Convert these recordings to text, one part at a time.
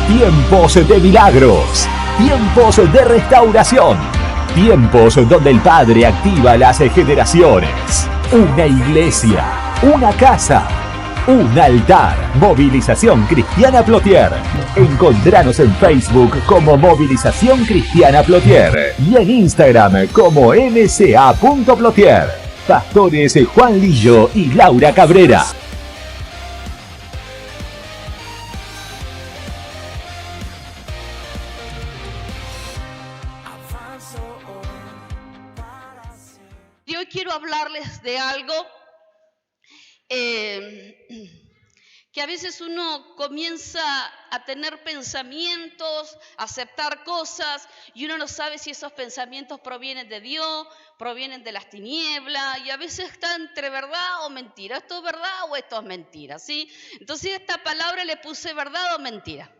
Tiempos de milagros, tiempos de restauración, tiempos donde el Padre activa las generaciones. Una iglesia, una casa, un altar. Movilización Cristiana Plotier. Encontranos en Facebook como Movilización Cristiana Plotier y en Instagram como mca.plotier. Pastores Juan Lillo y Laura Cabrera. Y hoy quiero hablarles de algo que a veces uno comienza a tener pensamientos, a aceptar cosas, y uno no sabe si esos pensamientos provienen de Dios, provienen de las tinieblas, y a veces está entre verdad o mentira. ¿Esto es verdad o esto es mentira? ¿Sí? Entonces a esta palabra le puse verdad o mentira.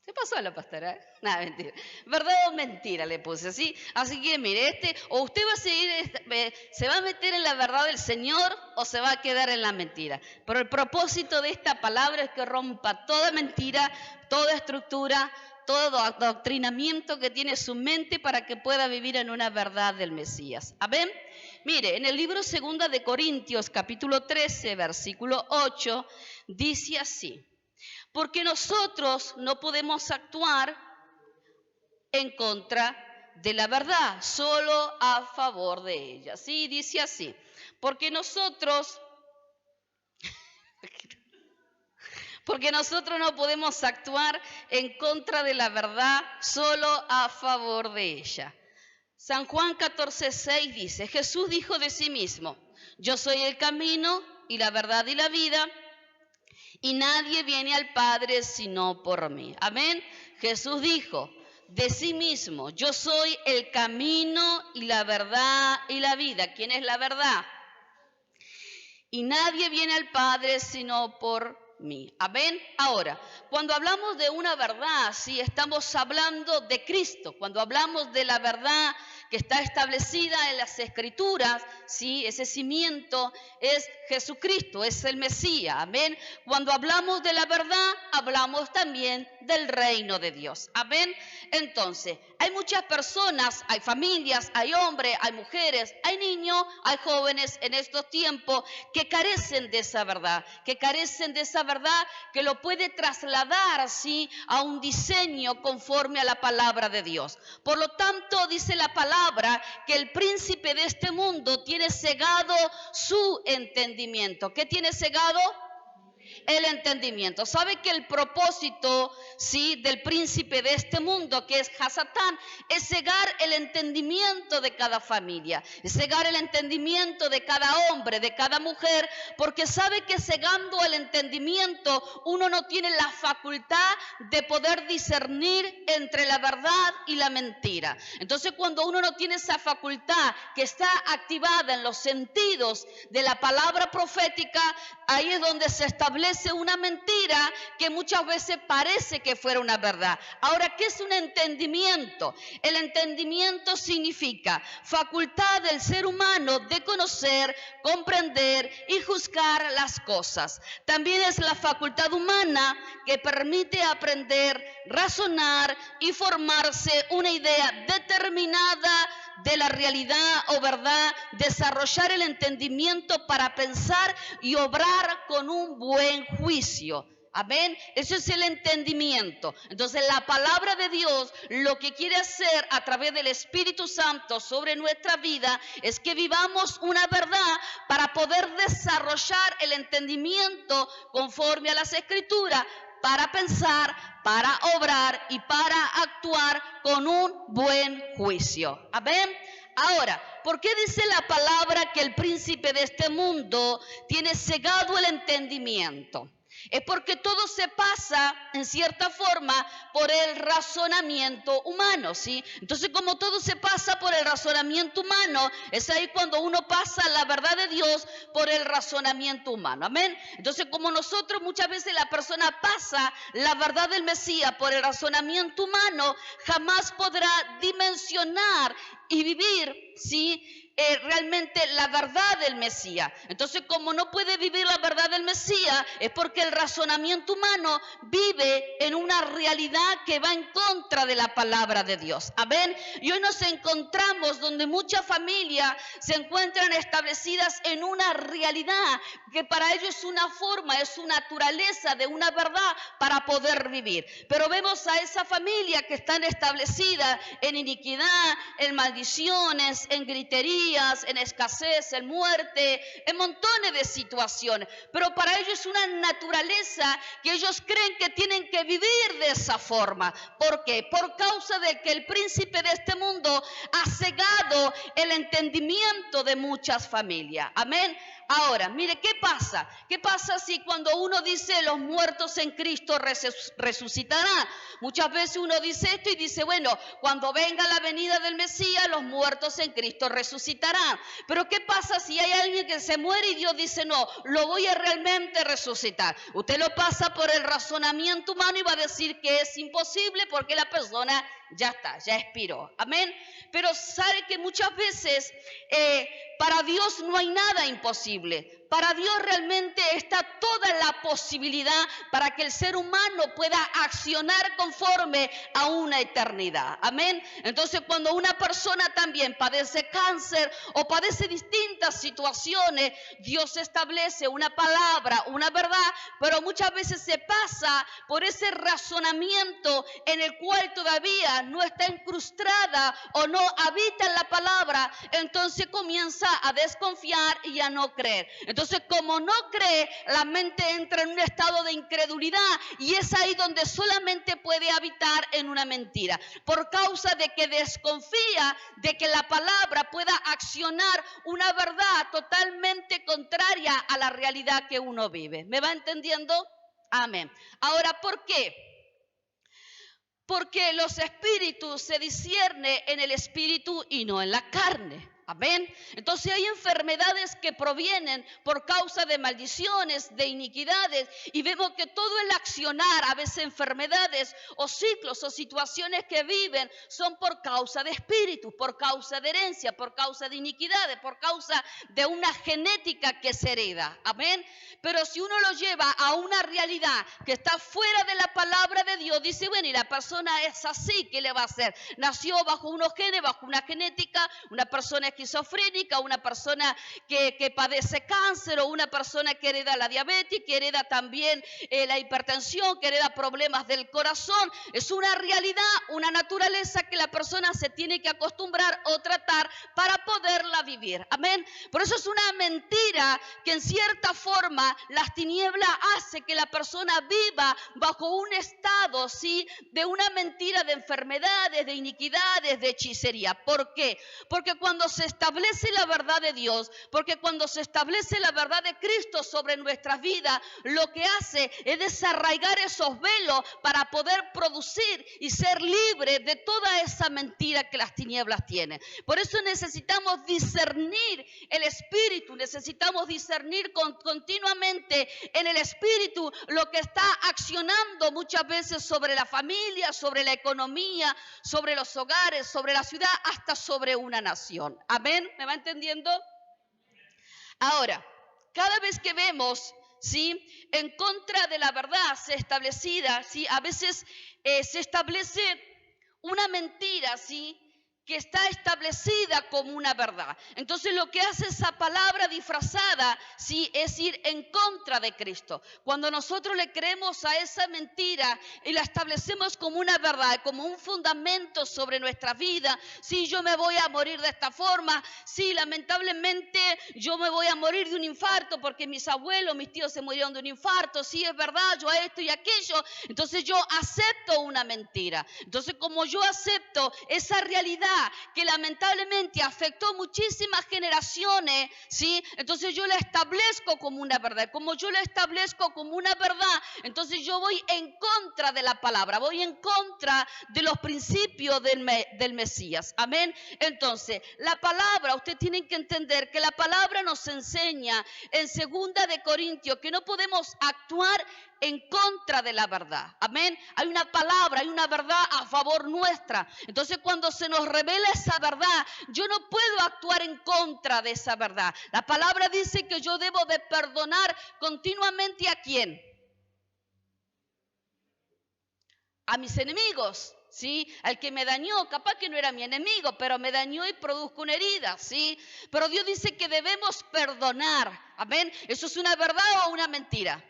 Se pasó la pastora, Nada, mentira. ¿Verdad o mentira le puse, sí? Así que mire, o usted va a seguir, se va a meter en la verdad del Señor o se va a quedar en la mentira. Pero el propósito de esta palabra es que rompa toda mentira, toda estructura, todo adoctrinamiento que tiene su mente para que pueda vivir en una verdad del Mesías. ¿Amén? Mire, en el libro 2 de Corintios, capítulo 13, versículo 8, dice así: porque nosotros no podemos actuar en contra de la verdad, solo a favor de ella. Sí, dice así. Porque nosotros no podemos actuar en contra de la verdad, solo a favor de ella. San Juan 14:6 dice: Jesús dijo de sí mismo: yo soy el camino y la verdad y la vida, y nadie viene al Padre sino por mí. Amén. Jesús dijo de sí mismo: yo soy el camino y la verdad y la vida. ¿Quién es la verdad? Y nadie viene al Padre sino por mí. Amén. Ahora, cuando hablamos de una verdad, sí, estamos hablando de Cristo. Cuando hablamos de la verdad que está establecida en las Escrituras, sí, ese cimiento es Jesucristo, es el Mesías. Amén. Cuando hablamos de la verdad, hablamos también del reino de Dios. Amén. Entonces, hay muchas personas, hay familias, hay hombres, hay mujeres, hay niños, hay jóvenes en estos tiempos que carecen de esa verdad, que lo puede trasladar, ¿sí?, a un diseño conforme a la palabra de Dios. Por lo tanto, dice la palabra que el príncipe de este mundo tiene cegado su entendimiento. ¿Qué tiene cegado? El entendimiento. ¿Sabe que el propósito, sí, del príncipe de este mundo, que es Hasatán, es cegar el entendimiento de cada familia, es cegar el entendimiento de cada hombre, de cada mujer, porque sabe que cegando el entendimiento uno no tiene la facultad de poder discernir entre la verdad y la mentira. Entonces, cuando uno no tiene esa facultad que está activada en los sentidos de la palabra profética, ahí es donde se establece una mentira que muchas veces parece que fuera una verdad. Ahora, ¿qué es un entendimiento? El entendimiento significa facultad del ser humano de conocer, comprender y juzgar las cosas. También es la facultad humana que permite aprender, razonar y formarse una idea determinada de la realidad o verdad, desarrollar el entendimiento para pensar y obrar con un buen juicio. Amén. Eso es el entendimiento. Entonces, la palabra de Dios lo que quiere hacer a través del Espíritu Santo sobre nuestra vida es que vivamos una verdad para poder desarrollar el entendimiento conforme a las Escrituras, para pensar, para obrar y para actuar con un buen juicio. Amén. Ahora, ¿por qué dice la palabra que el príncipe de este mundo tiene cegado el entendimiento? Es porque todo se pasa, en cierta forma, por el razonamiento humano, ¿sí? Entonces, como todo se pasa por el razonamiento humano, es ahí cuando uno pasa la verdad de Dios por el razonamiento humano. Amén. Entonces, como nosotros muchas veces la persona pasa la verdad del Mesías por el razonamiento humano, jamás podrá dimensionar y vivir, ¿sí?, realmente la verdad del Mesías. Entonces, como no puede vivir la verdad del Mesías, es porque el razonamiento humano vive en una realidad que va en contra de la palabra de Dios. Amén. Y hoy nos encontramos donde muchas familias se encuentran establecidas en una realidad que para ellos es una forma, es su naturaleza de una verdad para poder vivir. Pero vemos a esa familia que están establecidas en iniquidad, en maldiciones, en griterías, en escasez, en muerte, en montones de situaciones. Pero para ellos es una naturaleza que ellos creen que tienen que vivir de esa forma. ¿Por qué? Por causa de que el príncipe de este mundo ha cegado el entendimiento de muchas familias. Amén. Ahora, mire, ¿qué pasa? ¿Qué pasa si cuando uno dice los muertos en Cristo resucitarán? Muchas veces uno dice esto y dice, bueno, cuando venga la venida del Mesías, los muertos en Cristo resucitarán. Pero ¿qué pasa si hay alguien que se muere y Dios dice, no, lo voy a realmente resucitar? Usted lo pasa por el razonamiento humano y va a decir que es imposible porque la persona ya está, ya expiró. Amén. Pero sabe que muchas veces para Dios no hay nada imposible. Para Dios realmente está toda la posibilidad para que el ser humano pueda accionar conforme a una eternidad. Amén. Entonces, cuando una persona también padece cáncer o padece distintas situaciones, Dios establece una palabra, una verdad, pero muchas veces se pasa por ese razonamiento en el cual todavía no está incrustada o no habita en la palabra. Entonces comienza a desconfiar y a no creer. Entonces, como no cree, la mente entra en un estado de incredulidad y es ahí donde solamente puede habitar en una mentira, por causa de que desconfía de que la palabra pueda accionar una verdad totalmente contraria a la realidad que uno vive. ¿Me va entendiendo? Amén. Ahora, ¿por qué? Porque los espíritus se disciernen en el espíritu y no en la carne. Amén. Entonces hay enfermedades que provienen por causa de maldiciones, de iniquidades, y vemos que todo el accionar, a veces enfermedades o ciclos o situaciones que viven son por causa de espíritus, por causa de herencia, por causa de iniquidades, por causa de una genética que se hereda. Amén. Pero si uno lo lleva a una realidad que está fuera de la palabra de Dios, dice, bueno, y la persona es así, ¿qué le va a hacer? Nació bajo unos genes, bajo una genética, una persona esquizofrénica, una persona que padece cáncer, o una persona que hereda la diabetes, que hereda también la hipertensión, que hereda problemas del corazón. Es una realidad, una naturaleza que la persona se tiene que acostumbrar o tratar para poderla vivir. Amén. Por eso es una mentira que en cierta forma las tinieblas hace que la persona viva bajo un estado, ¿sí?, de una mentira de enfermedades, de iniquidades, de hechicería. ¿Por qué? Porque cuando se establece la verdad de Dios, porque cuando se establece la verdad de Cristo sobre nuestras vidas, lo que hace es desarraigar esos velos para poder producir y ser libre de toda esa mentira que las tinieblas tienen. Por eso necesitamos discernir el espíritu, necesitamos discernir continuamente en el espíritu lo que está accionando muchas veces sobre la familia, sobre la economía, sobre los hogares, sobre la ciudad, hasta sobre una nación. Amén. ¿Me va entendiendo? Ahora, cada vez que vemos, ¿sí?, en contra de la verdad se establecida, ¿sí?, a veces se establece una mentira, ¿sí?, que está establecida como una verdad. Entonces lo que hace esa palabra disfrazada, sí, es ir en contra de Cristo. Cuando nosotros le creemos a esa mentira y la establecemos como una verdad, como un fundamento sobre nuestra vida, sí, yo me voy a morir de esta forma, sí, lamentablemente yo me voy a morir de un infarto porque mis abuelos, mis tíos se murieron de un infarto, sí, es verdad, yo esto y aquello. Entonces yo acepto una mentira. Entonces, como yo acepto esa realidad que lamentablemente afectó muchísimas generaciones, ¿sí?, entonces yo la establezco como una verdad. Como yo la establezco como una verdad, entonces yo voy en contra de la palabra, voy en contra de los principios del Mesías. Amén. Entonces, la palabra, usted tiene que entender que la palabra nos enseña en 2 de Corintios que no podemos actuar en contra de la verdad. Amén. Hay una palabra, hay una verdad a favor nuestra. Entonces, cuando se nos revela revela esa verdad, yo no puedo actuar en contra de esa verdad. La palabra dice que yo debo de perdonar continuamente ¿a quién? A mis enemigos, ¿sí? Al que me dañó, capaz que no era mi enemigo, pero me dañó y produjo una herida, ¿sí? Pero Dios dice que debemos perdonar, amén. ¿Eso es una verdad o una mentira?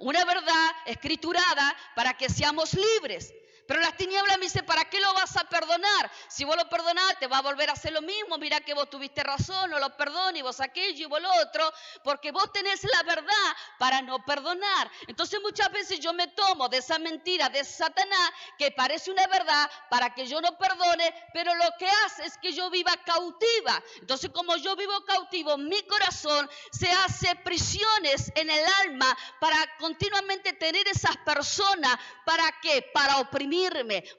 Una verdad escriturada para que seamos libres. Pero las tinieblas me dicen, ¿para qué lo vas a perdonar? Si vos lo perdonás, te va a volver a hacer lo mismo. Mira que vos tuviste razón, no lo perdones, y vos aquello y vos lo otro, porque vos tenés la verdad para no perdonar. Entonces muchas veces yo me tomo de esa mentira de Satanás, que parece una verdad para que yo no perdone, pero lo que hace es que yo viva cautiva. Entonces como yo vivo cautivo, mi corazón se hace prisiones en el alma para continuamente tener esas personas. ¿Para qué? Para oprimir,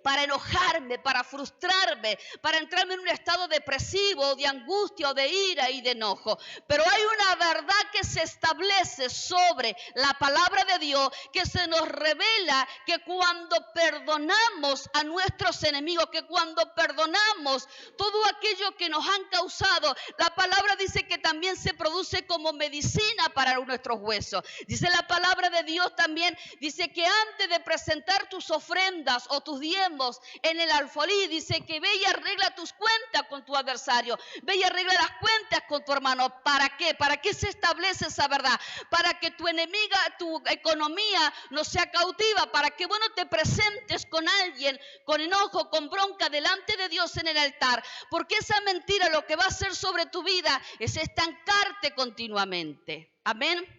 para enojarme, para frustrarme, para entrarme en un estado depresivo, de angustia, o de ira y de enojo. Pero hay una verdad que se establece sobre la palabra de Dios, que se nos revela que cuando perdonamos a nuestros enemigos, que cuando perdonamos todo aquello que nos han causado, la palabra dice que también se produce como medicina para nuestros huesos. Dice la palabra de Dios también, dice que antes de presentar tus ofrendas o tus diezmos en el alfolí, dice que ve y arregla tus cuentas con tu adversario, ve y arregla las cuentas con tu hermano. ¿Para qué? ¿Para qué se establece esa verdad? Para que tu enemiga, tu economía no sea cautiva, para que vos no te presentes con alguien, con enojo, con bronca delante de Dios en el altar, porque esa mentira lo que va a hacer sobre tu vida es estancarte continuamente. Amén.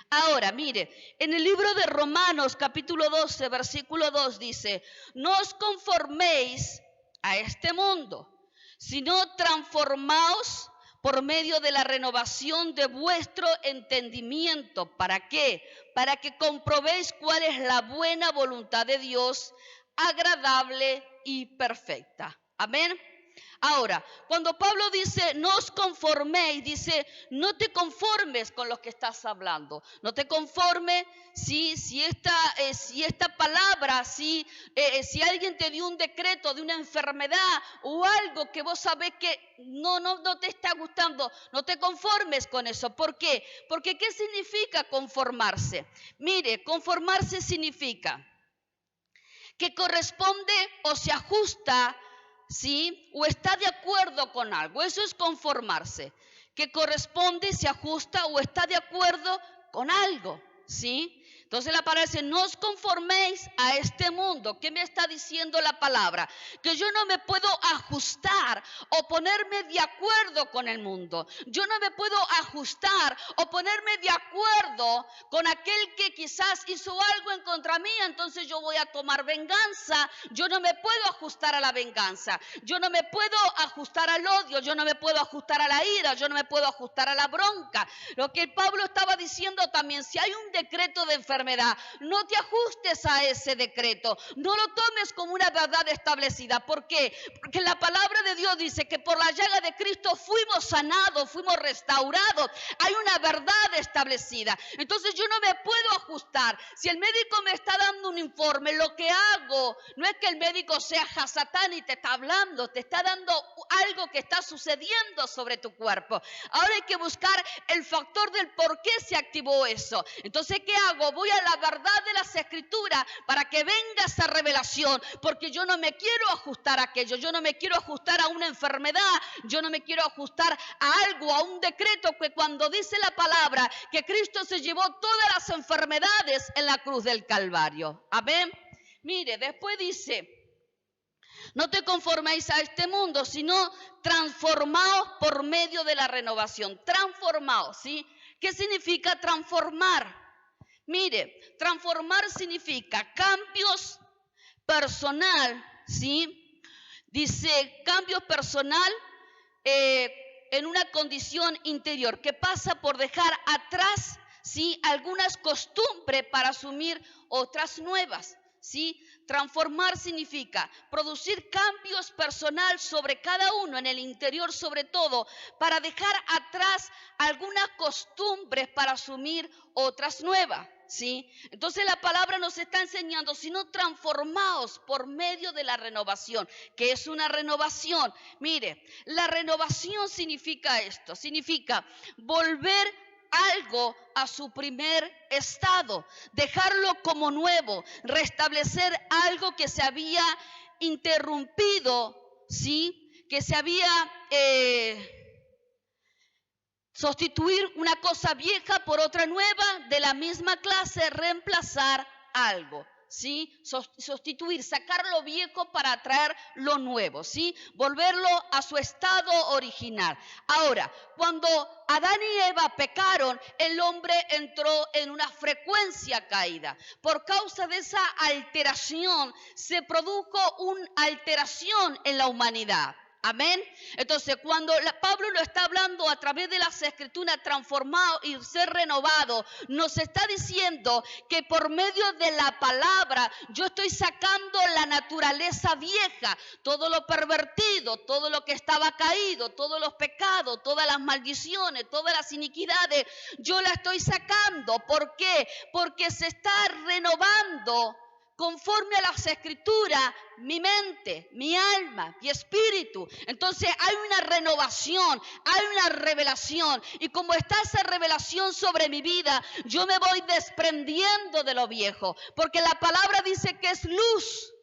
Ahora, mire, en el libro de Romanos, capítulo 12, versículo 2 dice, no os conforméis a este mundo, sino transformaos por medio de la renovación de vuestro entendimiento. ¿Para qué? Para que comprobéis cuál es la buena voluntad de Dios, agradable y perfecta. Amén. Ahora, cuando Pablo dice, no os conforméis, dice, no te conformes con lo que estás hablando. No te conformes si esta palabra, si alguien te dio un decreto de una enfermedad o algo que vos sabés que no te está gustando, no te conformes con eso. ¿Por qué? Porque ¿qué significa conformarse? Mire, conformarse significa que corresponde o se ajusta, ¿sí? O está de acuerdo con algo. Eso es conformarse. Que corresponde, se ajusta o está de acuerdo con algo, ¿sí? Entonces la palabra dice, no os conforméis a este mundo. ¿Qué me está diciendo la palabra? Que yo no me puedo ajustar o ponerme de acuerdo con el mundo. Yo no me puedo ajustar o ponerme de acuerdo con aquel que quizás hizo algo en contra mía. Entonces yo voy a tomar venganza. Yo no me puedo ajustar a la venganza. Yo no me puedo ajustar al odio. Yo no me puedo ajustar a la ira. Yo no me puedo ajustar a la bronca. Lo que Pablo estaba diciendo también, si hay un decreto de enfermedad, no te ajustes a ese decreto, no lo tomes como una verdad establecida. ¿Por qué? Porque la palabra de Dios dice que por la llaga de Cristo fuimos sanados, fuimos restaurados. Hay una verdad establecida. Entonces yo no me puedo ajustar. Si el médico me está dando un informe, lo que hago no es que el médico sea Hasatán y te está hablando, te está dando algo que está sucediendo sobre tu cuerpo. Ahora hay que buscar el factor del por qué se activó eso. Entonces, ¿qué hago? Voy a la verdad de las Escrituras para que venga esa revelación, porque yo no me quiero ajustar a aquello, yo no me quiero ajustar a una enfermedad, yo no me quiero ajustar a algo, a un decreto que cuando dice la palabra que Cristo se llevó todas las enfermedades en la cruz del Calvario. Amén. Mire, después dice, no te conforméis a este mundo, sino transformaos por medio de la renovación. Transformaos, ¿sí? ¿Qué significa transformar? Mire, transformar significa cambios personal, ¿sí? Dice cambios personal en una condición interior que pasa por dejar atrás, ¿sí? Algunas costumbres para asumir otras nuevas. ¿sí? Transformar significa producir cambios personal sobre cada uno, en el interior sobre todo, para dejar atrás algunas costumbres para asumir otras nuevas, ¿sí? Entonces la palabra nos está enseñando, sino transformaos por medio de la renovación. ¿Qué es una renovación? Mire, la renovación significa esto, significa volver algo a su primer estado, dejarlo como nuevo, restablecer algo que se había interrumpido, ¿sí? Que se había sustituir una cosa vieja por otra nueva de la misma clase, reemplazar algo, ¿sí? Sustituir, sacar lo viejo para traer lo nuevo, ¿sí? Volverlo a su estado original. Ahora, cuando Adán y Eva pecaron, el hombre entró en una frecuencia caída. Por causa de esa alteración, se produjo una alteración en la humanidad. Amén. Entonces, cuando Pablo lo está hablando a través de las Escrituras, transformado y ser renovado, nos está diciendo que por medio de la palabra yo estoy sacando la naturaleza vieja, todo lo pervertido, todo lo que estaba caído, todos los pecados, todas las maldiciones, todas las iniquidades, yo la estoy sacando. ¿Por qué? Porque se está renovando conforme a las Escrituras, mi mente, mi alma, mi espíritu. Entonces hay una renovación, hay una revelación. Y como está esa revelación sobre mi vida, yo me voy desprendiendo de lo viejo. Porque la palabra dice que es luz.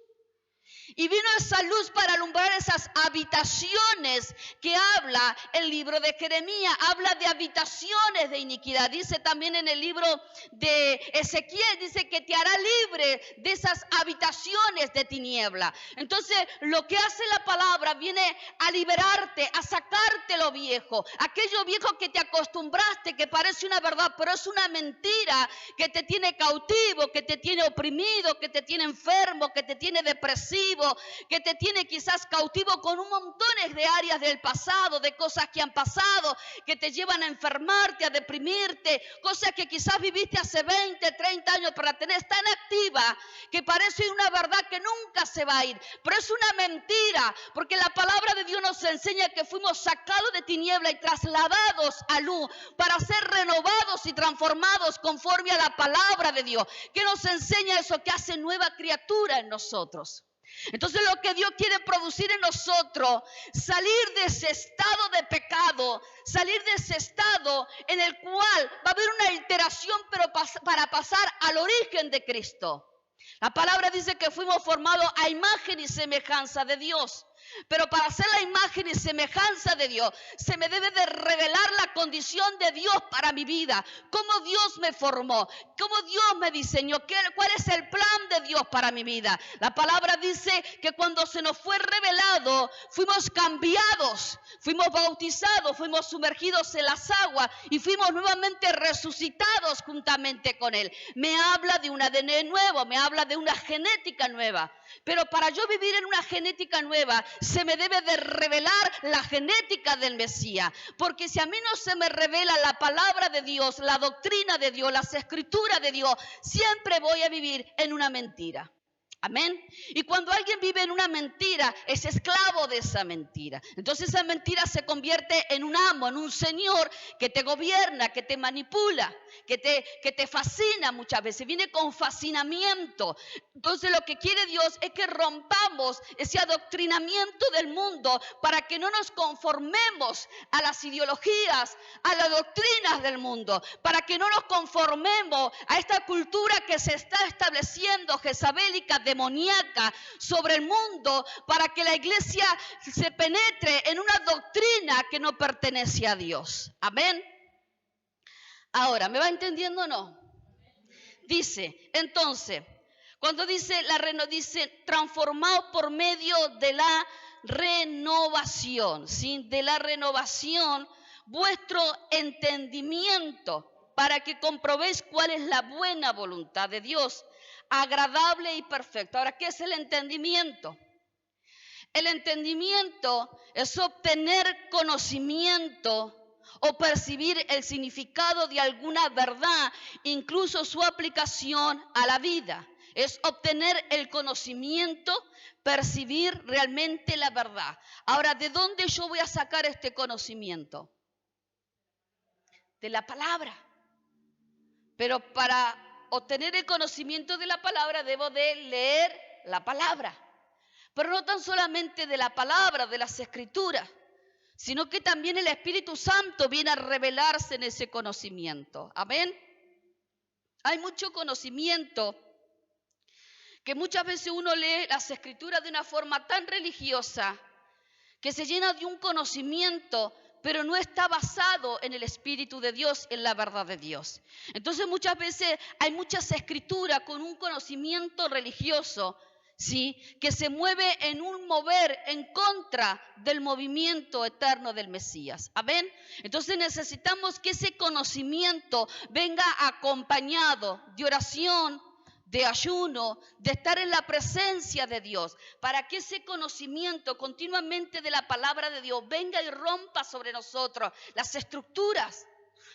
Y vino esa luz para alumbrar esas habitaciones que habla el libro de Jeremías. Habla de habitaciones de iniquidad. Dice también en el libro de Ezequiel, dice que te hará libre de esas habitaciones de tiniebla. Entonces, lo que hace la palabra viene a liberarte, a sacarte lo viejo. Aquello viejo que te acostumbraste, que parece una verdad, pero es una mentira, que te tiene cautivo, que te tiene oprimido, que te tiene enfermo, que te tiene depresivo, que te tiene quizás cautivo con un montón de áreas del pasado, de cosas que han pasado, que te llevan a enfermarte, a deprimirte, cosas que quizás viviste hace 20, 30 años, pero la tenés tan activa que parece una verdad que nunca se va a ir. Pero es una mentira, porque la palabra de Dios nos enseña que fuimos sacados de tiniebla y trasladados a luz para ser renovados y transformados conforme a la palabra de Dios, que nos enseña eso, que hace nueva criatura en nosotros. Entonces lo que Dios quiere producir en nosotros, salir de ese estado de pecado, salir de ese estado en el cual va a haber una alteración, pero para pasar al origen de Cristo. La palabra dice que fuimos formados a imagen y semejanza de Dios. Pero para hacer la imagen y semejanza de Dios, se me debe de revelar la condición de Dios para mi vida. Cómo Dios me formó, cómo Dios me diseñó, cuál es el plan de Dios para mi vida. La palabra dice que cuando se nos fue revelado, fuimos cambiados, fuimos bautizados, fuimos sumergidos en las aguas y fuimos nuevamente resucitados juntamente con Él. Me habla de un ADN nuevo, me habla de una genética nueva. Pero para yo vivir en una genética nueva, se me debe de revelar la genética del Mesías. Porque si a mí no se me revela la palabra de Dios, la doctrina de Dios, las escrituras de Dios, siempre voy a vivir en una mentira. Amén. Y cuando alguien vive en una mentira, es esclavo de esa mentira. Entonces esa mentira se convierte en un amo, en un señor que te gobierna, que te manipula, que te fascina muchas veces. Viene con fascinamiento. Entonces lo que quiere Dios es que rompamos ese adoctrinamiento del mundo para que no nos conformemos a las ideologías, a las doctrinas del mundo, para que no nos conformemos a esta cultura que se está estableciendo, jezabélica, demoníaca, sobre el mundo, para que la iglesia se penetre en una doctrina que no pertenece a Dios. Amén. Ahora, ¿me va entendiendo o no? Dice, entonces, cuando dice transformado por medio de la renovación, ¿sí? De la renovación, vuestro entendimiento, para que comprobéis cuál es la buena voluntad de Dios, agradable y perfecto. Ahora, ¿qué es el entendimiento? El entendimiento es obtener conocimiento o percibir el significado de alguna verdad, incluso su aplicación a la vida. es obtener el conocimiento, percibir realmente la verdad. Ahora, ¿de dónde yo voy a sacar este conocimiento? De la palabra. Pero para obtener el conocimiento de la palabra debo de leer la palabra. Pero no tan solamente de la palabra, de las escrituras, sino que también el Espíritu Santo viene a revelarse en ese conocimiento. Amén. Hay mucho conocimiento que muchas veces uno lee las escrituras de una forma tan religiosa que se llena de un conocimiento, pero no está basado en el Espíritu de Dios, en la verdad de Dios. Entonces muchas veces hay muchas escrituras con un conocimiento religioso, ¿sí?, que se mueve en un mover en contra del movimiento eterno del Mesías. Amén. Entonces necesitamos que ese conocimiento venga acompañado de oración, de ayuno, de estar en la presencia de Dios, para que ese conocimiento continuamente de la palabra de Dios venga y rompa sobre nosotros las estructuras,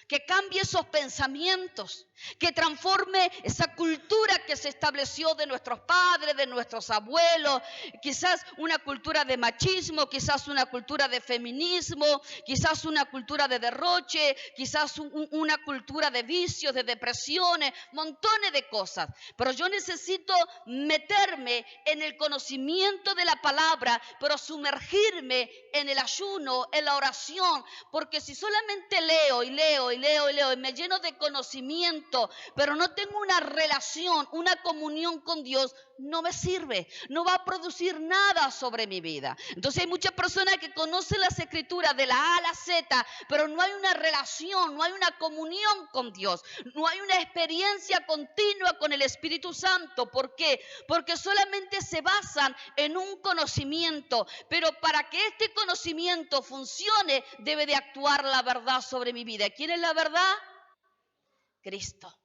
que cambie esos pensamientos, que transforme esa cultura que se estableció de nuestros padres, de nuestros abuelos, quizás una cultura de machismo, quizás una cultura de feminismo, quizás una cultura de derroche, quizás una cultura de vicios, de depresiones, montones de cosas. Pero yo necesito meterme en el conocimiento de la palabra, pero sumergirme en el ayuno, en la oración, porque si solamente leo y me lleno de conocimiento, pero no tengo una relación, una comunión con Dios, no me sirve, no va a producir nada sobre mi vida. Entonces hay muchas personas que conocen las escrituras de la A a la Z, pero no hay una relación, no hay una comunión con Dios, no hay una experiencia continua con el Espíritu Santo. ¿Por qué? Porque solamente se basan en un conocimiento, pero para que este conocimiento funcione, debe de actuar la verdad sobre mi vida. ¿Quién es la verdad? Cristo.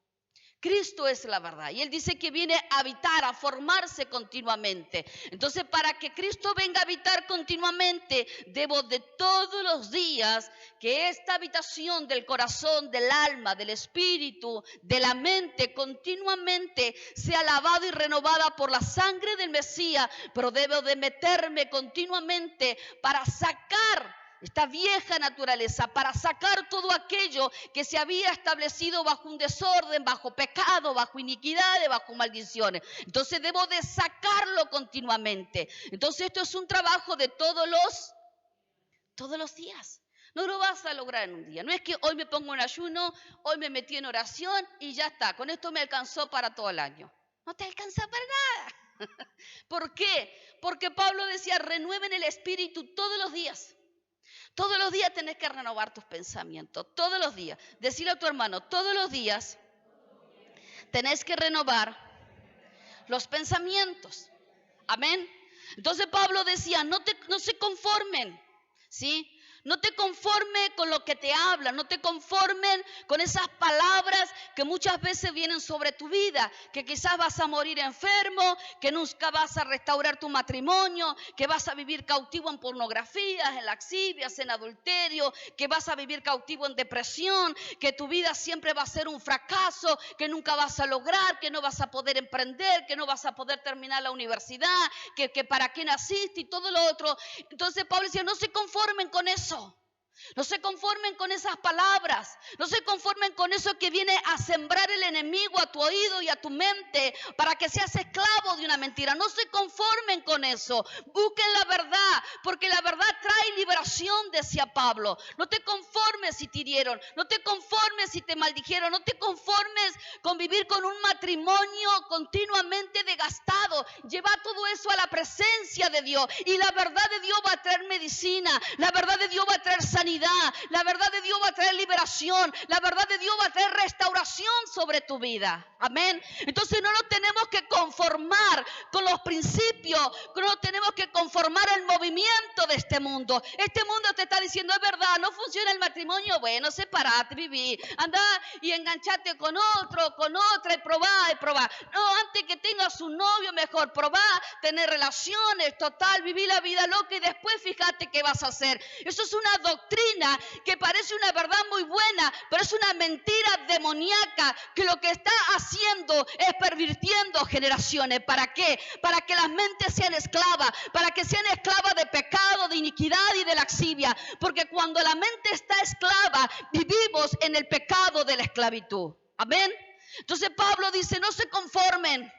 Cristo es la verdad y Él dice que viene a habitar, a formarse continuamente. Entonces, para que Cristo venga a habitar continuamente, debo de todos los días que esta habitación del corazón, del alma, del espíritu, de la mente, continuamente sea lavada y renovada por la sangre del Mesías, pero debo de meterme continuamente para sacar esta vieja naturaleza, para sacar todo aquello que se había establecido bajo un desorden, bajo pecado, bajo iniquidades, bajo maldiciones. Entonces debo de sacarlo continuamente. Entonces esto es un trabajo de todos los días. No lo vas a lograr en un día. No es que hoy me pongo en ayuno, hoy me metí en oración y ya está. Con esto me alcanzó para todo el año. No te alcanza para nada. ¿Por qué? Porque Pablo decía, renueven el espíritu todos los días. Todos los días tenés que renovar tus pensamientos, todos los días. Decirle a tu hermano, todos los días tenés que renovar los pensamientos. Amén. Entonces Pablo decía, no se conformen, ¿sí? No te conformes con lo que te hablan, no te conformen con esas palabras que muchas veces vienen sobre tu vida, que quizás vas a morir enfermo, que nunca vas a restaurar tu matrimonio, que vas a vivir cautivo en pornografías, en lascivias, en adulterio, que vas a vivir cautivo en depresión, que tu vida siempre va a ser un fracaso, que nunca vas a lograr, que no vas a poder emprender, que no vas a poder terminar la universidad, que para qué naciste y todo lo otro. Entonces Pablo decía, no se conformen con eso. No se conformen con esas palabras, no se conformen con eso que viene a sembrar el enemigo a tu oído y a tu mente para que seas esclavo de una mentira. No se conformen con eso, busquen la verdad, porque la verdad trae liberación, decía Pablo. No te conformes si te hirieron, no te conformes si te maldijeron, no te conformes con vivir con un matrimonio continuamente desgastado. Lleva todo eso a la presencia de Dios y la verdad de Dios va a traer medicina, la verdad de Dios va a traer sanidad. La verdad de Dios va a traer liberación. La verdad de Dios va a traer restauración sobre tu vida. Amén. Entonces no nos tenemos que conformar con los principios, no nos tenemos que conformar al movimiento de este mundo. Este mundo te está diciendo, es verdad, no funciona el matrimonio, bueno, separate, viví, anda y enganchate con otro, con otra y probá. No, antes que tengas un novio, mejor probá, tener relaciones, total, viví la vida loca y después fíjate qué vas a hacer. Eso es una doctrina doctrina que parece una verdad muy buena, pero es una mentira demoníaca que lo que está haciendo es pervirtiendo generaciones. ¿Para qué? Para que las mentes sean esclavas, para que sean esclavas de pecado, de iniquidad y de laxivia. Porque cuando la mente está esclava, vivimos en el pecado de la esclavitud. Amén. Entonces Pablo dice, no se conformen.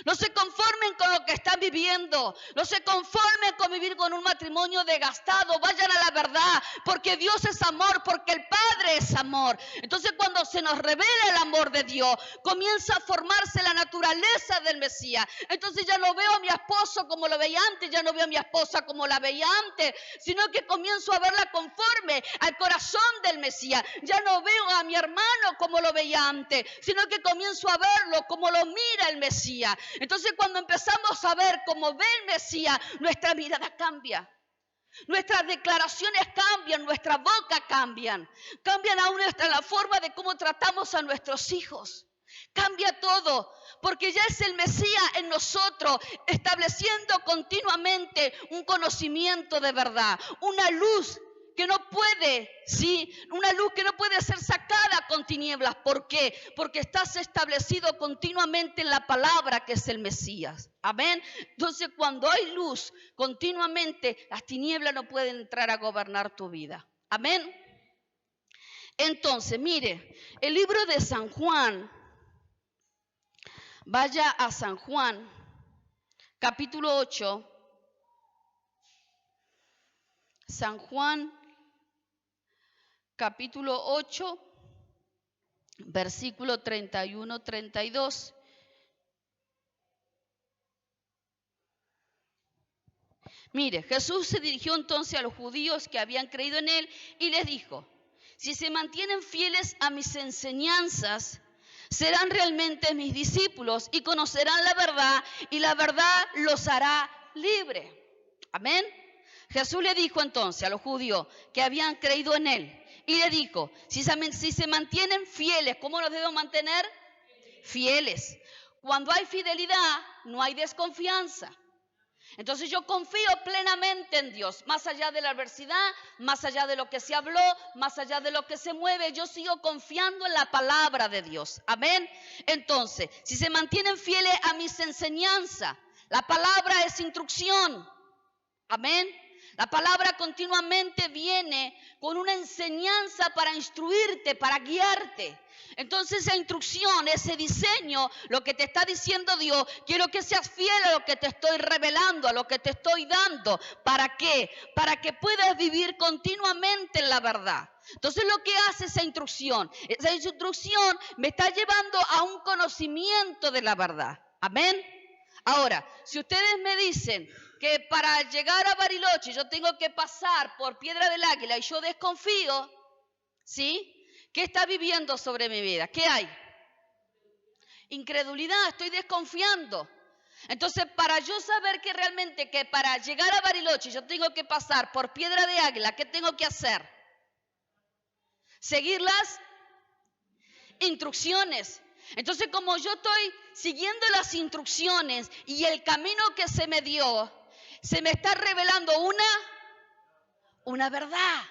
No se conformen con lo que están viviendo. No se conformen con vivir con un matrimonio desgastado. Vayan a la verdad, porque Dios es amor, porque el Padre es amor. Entonces cuando se nos revela el amor de Dios, comienza a formarse la naturaleza del Mesías. Entonces ya no veo a mi esposo como lo veía antes, ya no veo a mi esposa como la veía antes, sino que comienzo a verla conforme al corazón del Mesías. Ya no veo a mi hermano como lo veía antes, sino que comienzo a verlo como lo mira el Mesías. Entonces cuando empezamos a ver cómo ve el Mesías, nuestra mirada cambia. Nuestras declaraciones cambian, nuestra boca cambian aún la forma de cómo tratamos a nuestros hijos. Cambia todo, porque ya es el Mesías en nosotros, estableciendo continuamente un conocimiento de verdad, una luz que no puede, una luz que no puede ser sacada con tinieblas. ¿Por qué? Porque estás establecido continuamente en la palabra que es el Mesías. Amén. Entonces cuando hay luz continuamente, las tinieblas no pueden entrar a gobernar tu vida. Amén. Entonces, mire, el libro de San Juan, vaya a San Juan, capítulo 8, San Juan, capítulo 8, versículo 31-32. Mire, Jesús se dirigió entonces a los judíos que habían creído en él y les dijo: si se mantienen fieles a mis enseñanzas, serán realmente mis discípulos y conocerán la verdad, y la verdad los hará libres. Amén. Jesús le dijo entonces a los judíos que habían creído en él, y le dijo, si se mantienen fieles, ¿cómo los debo mantener? Fieles. Cuando hay fidelidad, no hay desconfianza. Entonces yo confío plenamente en Dios, más allá de la adversidad, más allá de lo que se habló, más allá de lo que se mueve, yo sigo confiando en la palabra de Dios. Amén. Entonces, si se mantienen fieles a mis enseñanzas, la palabra es instrucción. Amén. La palabra continuamente viene con una enseñanza para instruirte, para guiarte. Entonces esa instrucción, ese diseño, lo que te está diciendo Dios, quiero que seas fiel a lo que te estoy revelando, a lo que te estoy dando. ¿Para qué? Para que puedas vivir continuamente en la verdad. Entonces lo que hace esa instrucción me está llevando a un conocimiento de la verdad. Amén. Ahora, si ustedes me dicen que para llegar a Bariloche yo tengo que pasar por Piedra del Águila y yo desconfío, ¿sí? ¿Qué está viviendo sobre mi vida? ¿Qué hay? Incredulidad, estoy desconfiando. Entonces, para yo saber que realmente que para llegar a Bariloche yo tengo que pasar por Piedra de Águila, ¿qué tengo que hacer? Seguir las instrucciones. Entonces, como yo estoy siguiendo las instrucciones y el camino que se me dio, se me está revelando una verdad.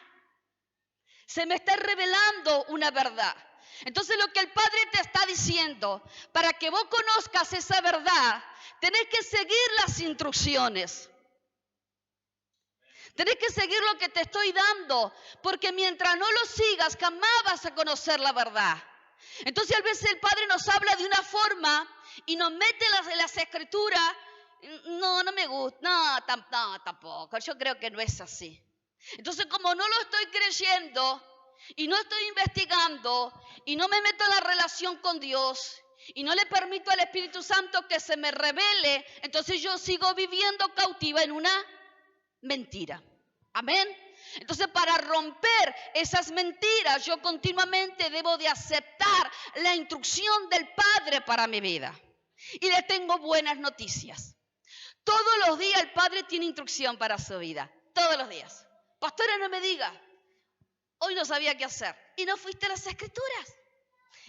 Se me está revelando una verdad. Entonces lo que el Padre te está diciendo, para que vos conozcas esa verdad, tenés que seguir las instrucciones. Tenés que seguir lo que te estoy dando, porque mientras no lo sigas, jamás vas a conocer la verdad. Entonces a veces el Padre nos habla de una forma y nos mete en las escrituras. No me gusta, no, tampoco, yo creo que no es así. Entonces como no lo estoy creyendo y no estoy investigando y no me meto en la relación con Dios y no le permito al Espíritu Santo que se me revele, entonces yo sigo viviendo cautiva en una mentira. Amén. Entonces para romper esas mentiras yo continuamente debo de aceptar la instrucción del Padre para mi vida. Y le tengo buenas noticias. Todos los días el Padre tiene instrucción para su vida. Todos los días. Pastora, no me diga, hoy no sabía qué hacer. Y no fuiste a las escrituras.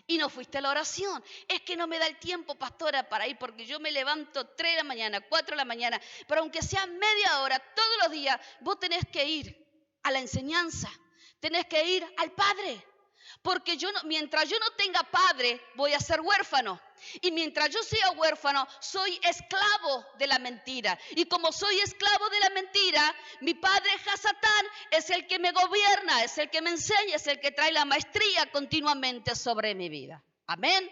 Y no fuiste a la oración. Es que no me da el tiempo, pastora, para ir, porque yo me levanto 3 de la mañana, 4 de la mañana. Pero aunque sea media hora, todos los días, vos tenés que ir a la enseñanza. tenés que ir al Padre. Porque mientras yo no tenga padre, voy a ser huérfano. Y mientras yo sea huérfano, soy esclavo de la mentira. Y como soy esclavo de la mentira, mi padre Hasatán es el que me gobierna, es el que me enseña, es el que trae la maestría continuamente sobre mi vida. Amén.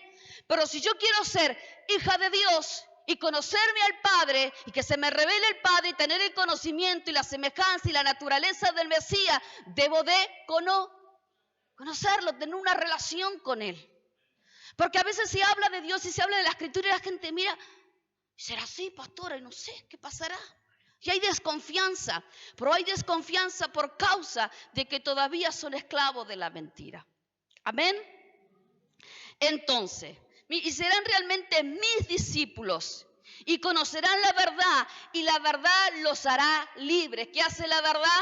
Pero si yo quiero ser hija de Dios y conocerme al Padre, y que se me revele el Padre, y tener el conocimiento y la semejanza y la naturaleza del Mesías, debo de conocerlo, tener una relación con Él. Porque a veces se habla de Dios y se habla de la Escritura y la gente mira, ¿será así, pastora? Y no sé, ¿qué pasará? Y hay desconfianza, pero hay desconfianza por causa de que todavía son esclavos de la mentira. Amén. Entonces, y serán realmente mis discípulos y conocerán la verdad y la verdad los hará libres. ¿Qué hace la verdad?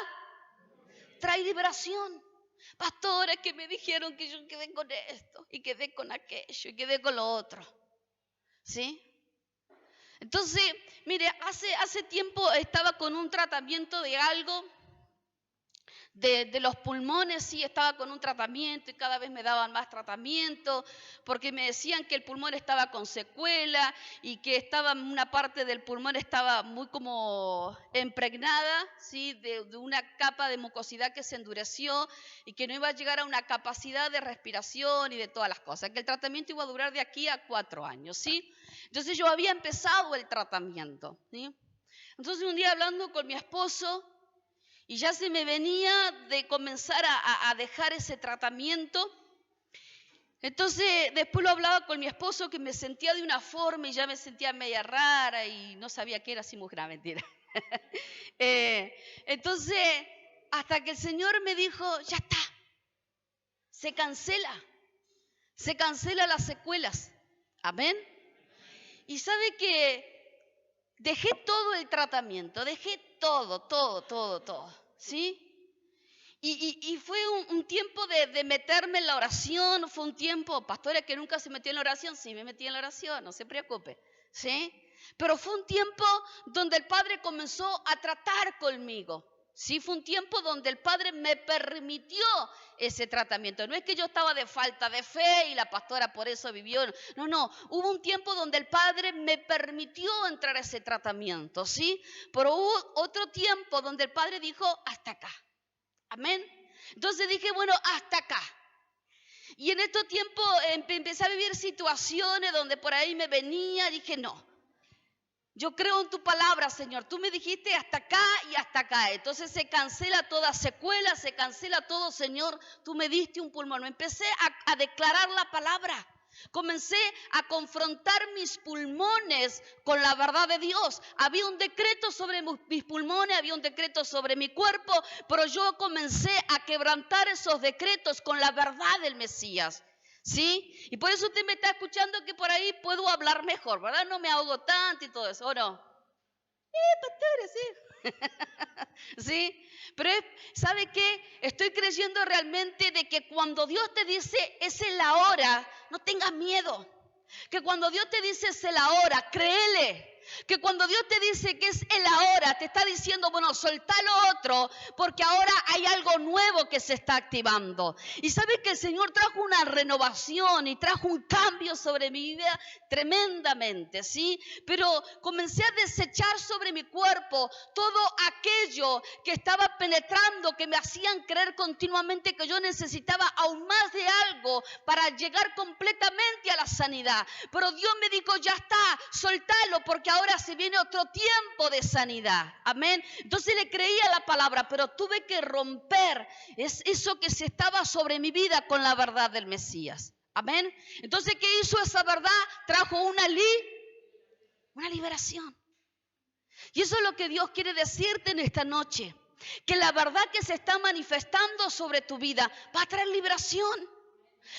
Trae liberación. Pastores que me dijeron que yo quedé con esto y quedé con aquello y quedé con lo otro. ¿Sí? Entonces, mire, hace tiempo estaba con un tratamiento de algo, de los pulmones, sí, estaba con un tratamiento y cada vez me daban más tratamiento porque me decían que el pulmón estaba con secuela y que una parte del pulmón estaba muy como impregnada, ¿sí? de una capa de mucosidad que se endureció y que no iba a llegar a una capacidad de respiración y de todas las cosas, que el tratamiento iba a durar de aquí a 4 años, ¿sí? Entonces yo había empezado el tratamiento, ¿sí? Entonces un día hablando con mi esposo, y ya se me venía de comenzar a dejar ese tratamiento. Entonces, después lo hablaba con mi esposo, que me sentía de una forma y ya me sentía media rara y no sabía qué era, así mujer, mentira. Entonces, hasta que el Señor me dijo, ya está, se cancela las secuelas. Amén. Y sabe que dejé todo el tratamiento, dejé todo, ¿sí? Y fue un tiempo de meterme en la oración, fue un tiempo, pastora que nunca se metió en la oración, sí me metí en la oración, no se preocupe, ¿sí? Pero fue un tiempo donde el Padre comenzó a tratar conmigo, ¿sí? Fue un tiempo donde el Padre me permitió ese tratamiento. No es que yo estaba de falta de fe y la pastora por eso vivió. No. Hubo un tiempo donde el Padre me permitió entrar a ese tratamiento, ¿sí? Pero hubo otro tiempo donde el Padre dijo, hasta acá. Amén. Entonces dije, bueno, hasta acá. Y en estos tiempos empecé a vivir situaciones donde por ahí me venía, dije, no. Yo creo en tu palabra, Señor. Tú me dijiste hasta acá y hasta acá. Entonces se cancela toda secuela, se cancela todo, Señor. Tú me diste un pulmón. Empecé a declarar la palabra. Comencé a confrontar mis pulmones con la verdad de Dios. Había un decreto sobre mis pulmones, había un decreto sobre mi cuerpo, pero yo comencé a quebrantar esos decretos con la verdad del Mesías. ¿Sí? Y por eso usted me está escuchando que por ahí puedo hablar mejor, ¿verdad? No me ahogo tanto y todo eso, ¿o no? Pastor, sí. ¿Sí? Pero ¿sabe qué? Estoy creyendo realmente de que cuando Dios te dice es la hora, no tengas miedo. Que cuando Dios te dice es la hora, créele. Que cuando Dios te dice que es el ahora, te está diciendo, bueno, soltá lo otro, porque ahora hay algo nuevo que se está activando. Y sabes que el Señor trajo una renovación y trajo un cambio sobre mi vida tremendamente, ¿sí? Pero comencé a desechar sobre mi cuerpo todo aquello que estaba penetrando, que me hacían creer continuamente que yo necesitaba aún más de algo para llegar completamente a la sanidad. Pero Dios me dijo, ya está, soltalo, porque ahora se viene otro tiempo de sanidad. Amén. Entonces le creía la palabra, pero tuve que romper eso que se estaba sobre mi vida con la verdad del Mesías. Amén. Entonces, ¿qué hizo esa verdad? Trajo una liberación. Y eso es lo que Dios quiere decirte en esta noche. Que la verdad que se está manifestando sobre tu vida va a traer liberación.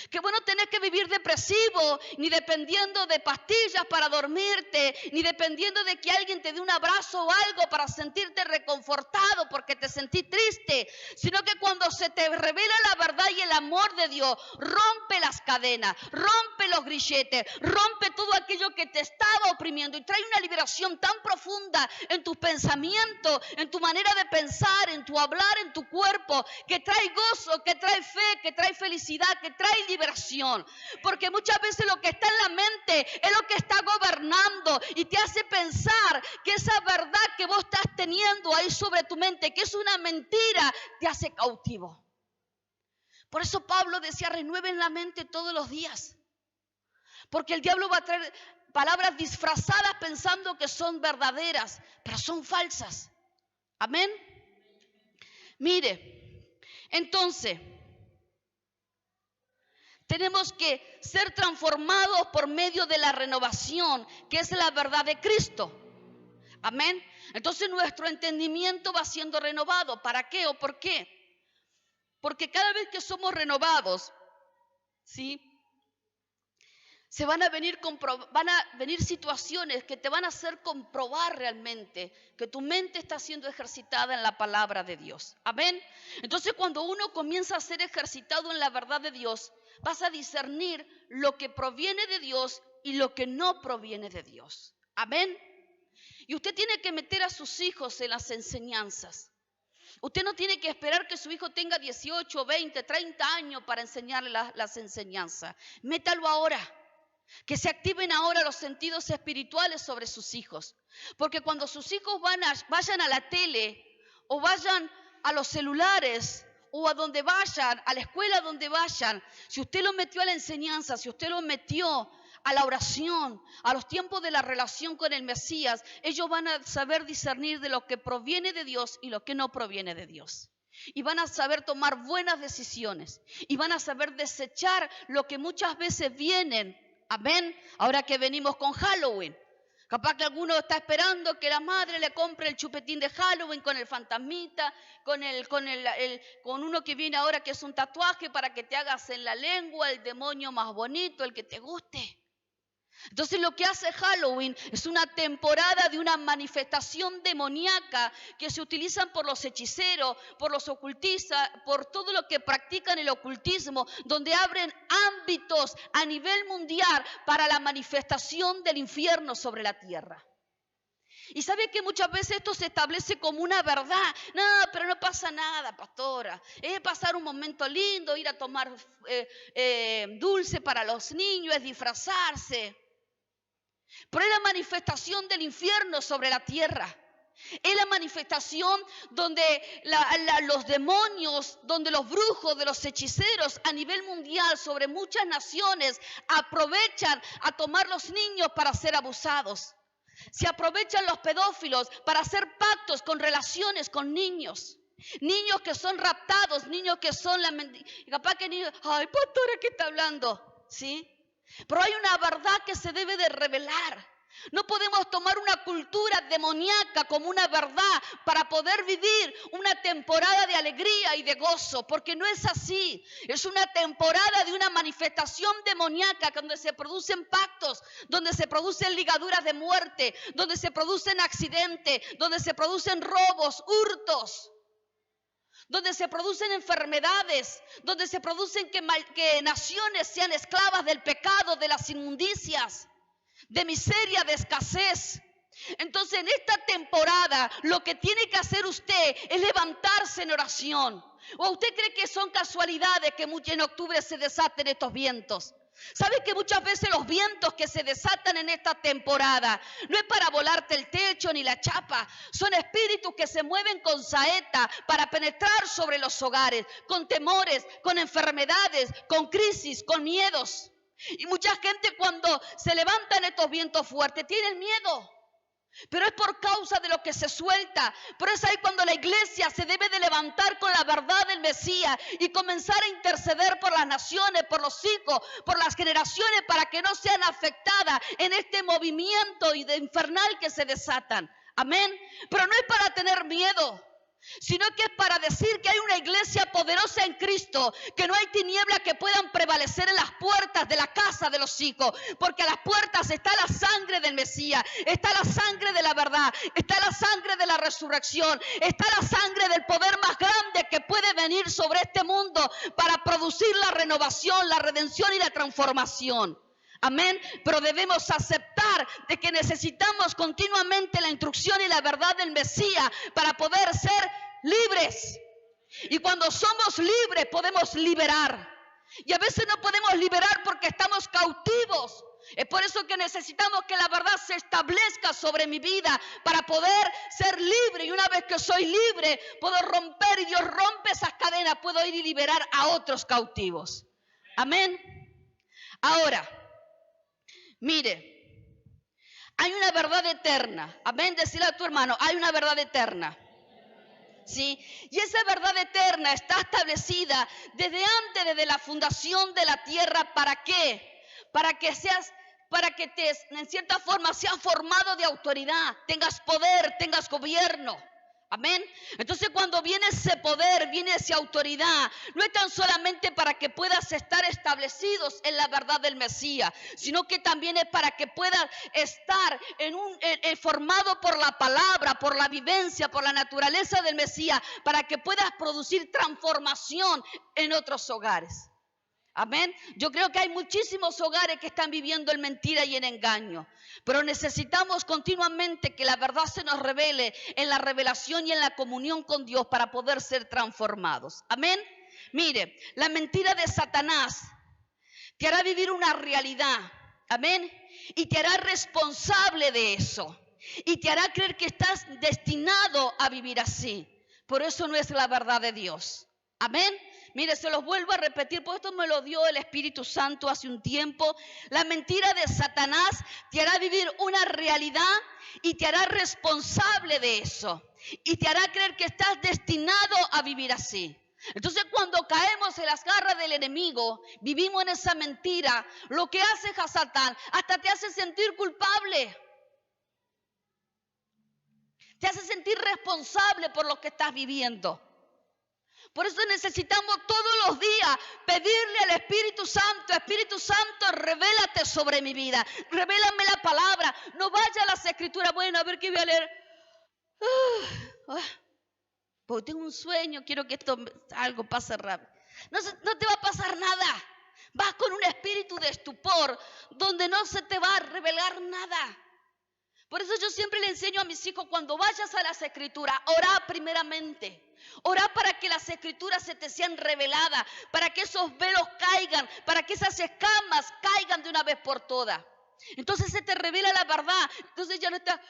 Que vos no tenés que vivir depresivo, ni dependiendo de pastillas para dormirte, ni dependiendo de que alguien te dé un abrazo o algo para sentirte reconfortado porque te sentí triste, sino que cuando se te revela la verdad y el amor de Dios, rompe las cadenas, rompe los grilletes, rompe todo aquello que te estaba oprimiendo y trae una liberación tan profunda en tus pensamientos, en tu manera de pensar, en tu hablar, en tu cuerpo, que trae gozo, que trae fe, que trae felicidad, que trae liberación, porque muchas veces lo que está en la mente es lo que está gobernando y te hace pensar que esa verdad que vos estás teniendo ahí sobre tu mente, que es una mentira, te hace cautivo. Por eso Pablo decía, renueven la mente todos los días, porque el diablo va a traer palabras disfrazadas pensando que son verdaderas, pero son falsas. Amén. Mire, entonces tenemos que ser transformados por medio de la renovación, que es la verdad de Cristo. Amén. Entonces nuestro entendimiento va siendo renovado. ¿Para qué o por qué? Porque cada vez que somos renovados, ¿sí?, van a venir situaciones que te van a hacer comprobar realmente que tu mente está siendo ejercitada en la palabra de Dios. Amén. Entonces cuando uno comienza a ser ejercitado en la verdad de Dios, vas a discernir lo que proviene de Dios y lo que no proviene de Dios. Amén. Y usted tiene que meter a sus hijos en las enseñanzas. Usted no tiene que esperar que su hijo tenga 18, 20, 30 años para enseñarle las enseñanzas. Métalo ahora. Que se activen ahora los sentidos espirituales sobre sus hijos. Porque cuando sus hijos vayan a la tele o vayan a los celulares o a donde vayan, a la escuela donde vayan, si usted lo metió a la enseñanza, si usted lo metió a la oración, a los tiempos de la relación con el Mesías, ellos van a saber discernir de lo que proviene de Dios y lo que no proviene de Dios. Y van a saber tomar buenas decisiones y van a saber desechar lo que muchas veces vienen. Amén. Ahora que venimos con Halloween, capaz que alguno está esperando que la madre le compre el chupetín de Halloween con el fantasmita, con uno que viene ahora que es un tatuaje para que te hagas en la lengua el demonio más bonito, el que te guste. Entonces lo que hace Halloween es una temporada de una manifestación demoníaca que se utilizan por los hechiceros, por los ocultistas, por todo lo que practican el ocultismo, donde abren ámbitos a nivel mundial para la manifestación del infierno sobre la tierra. Y sabe que muchas veces esto se establece como una verdad. No, pero no pasa nada, pastora. Es pasar un momento lindo, ir a tomar dulce para los niños, es disfrazarse. Pero es la manifestación del infierno sobre la tierra. Es la manifestación donde los demonios, donde los brujos, de los hechiceros a nivel mundial sobre muchas naciones aprovechan a tomar los niños para ser abusados. Se aprovechan los pedófilos para hacer pactos con relaciones con niños. Niños que son raptados, niños que son capaz que niños, ay, pastora, ¿qué está hablando? ¿Sí? Pero hay una verdad que se debe de revelar. No podemos tomar una cultura demoníaca como una verdad para poder vivir una temporada de alegría y de gozo, porque no es así. Es una temporada de una manifestación demoníaca donde se producen pactos, donde se producen ligaduras de muerte, donde se producen accidentes, donde se producen robos, hurtos, donde se producen enfermedades, donde se producen que naciones sean esclavas del pecado, de las inmundicias, de miseria, de escasez. Entonces en esta temporada lo que tiene que hacer usted es levantarse en oración. ¿O usted cree que son casualidades que en octubre se desaten estos vientos? ¿Sabe que muchas veces los vientos que se desatan en esta temporada no es para volarte el techo ni la chapa? Son espíritus que se mueven con saeta para penetrar sobre los hogares, con temores, con enfermedades, con crisis, con miedos. Y mucha gente cuando se levantan estos vientos fuertes tienen miedo. Pero es por causa de lo que se suelta. Pero es ahí cuando la iglesia se debe de levantar con la verdad del Mesías y comenzar a interceder por las naciones, por los hijos, por las generaciones, para que no sean afectadas en este movimiento infernal que se desatan. Amén. Pero no es para tener miedo. sino que es para decir que hay una iglesia poderosa en Cristo, que no hay tinieblas que puedan prevalecer en las puertas de la casa de los hijos, porque a las puertas está la sangre del Mesías, está la sangre de la verdad, está la sangre de la resurrección, está la sangre del poder más grande que puede venir sobre este mundo para producir la renovación, la redención y la transformación. Amén, pero debemos aceptar de que necesitamos continuamente la instrucción y la verdad del Mesías para poder ser libres. Y cuando somos libres podemos liberar. Y a veces no podemos liberar porque estamos cautivos. Es por eso que necesitamos que la verdad se establezca sobre mi vida para poder ser libre. Y una vez que soy libre, puedo romper, y Dios rompe esas cadenas, puedo ir y liberar a otros cautivos. Amén. Ahora, mire, hay una verdad eterna. Amén, decirle a tu hermano, hay una verdad eterna. ¿Sí? Y esa verdad eterna está establecida desde la fundación de la tierra. ¿Para qué? Para que en cierta forma seas formado de autoridad, tengas poder, tengas gobierno. Amén. Entonces cuando viene ese poder, viene esa autoridad, no es tan solamente para que puedas estar establecidos en la verdad del Mesías, sino que también es para que puedas estar formado por la palabra, por la vivencia, por la naturaleza del Mesías, para que puedas producir transformación en otros hogares. Amén. Yo creo que hay muchísimos hogares que están viviendo en mentira y en engaño, pero necesitamos continuamente que la verdad se nos revele en la revelación y en la comunión con Dios para poder ser transformados. Amén. Mire, la mentira de Satanás te hará vivir una realidad. Amén. Y te hará responsable de eso. Y te hará creer que estás destinado a vivir así. Por eso no es la verdad de Dios. Amén. Mire, se los vuelvo a repetir, porque esto me lo dio el Espíritu Santo hace un tiempo. La mentira de Satanás te hará vivir una realidad y te hará responsable de eso. Y te hará creer que estás destinado a vivir así. Entonces cuando caemos en las garras del enemigo, vivimos en esa mentira, lo que hace Satán hasta te hace sentir culpable. Te hace sentir responsable por lo que estás viviendo. Por eso necesitamos todos los días pedirle al Espíritu Santo, revélate sobre mi vida, revélame la palabra, no vaya a las Escrituras, bueno, a ver qué voy a leer. Porque tengo un sueño, quiero que algo pase rápido. No te va a pasar nada, vas con un espíritu de estupor, donde no se te va a revelar nada. Por eso yo siempre le enseño a mis hijos, cuando vayas a las Escrituras, orá primeramente. Orá para que las Escrituras se te sean reveladas, para que esos velos caigan, para que esas escamas caigan de una vez por todas. Entonces se te revela la verdad. Entonces ya no está,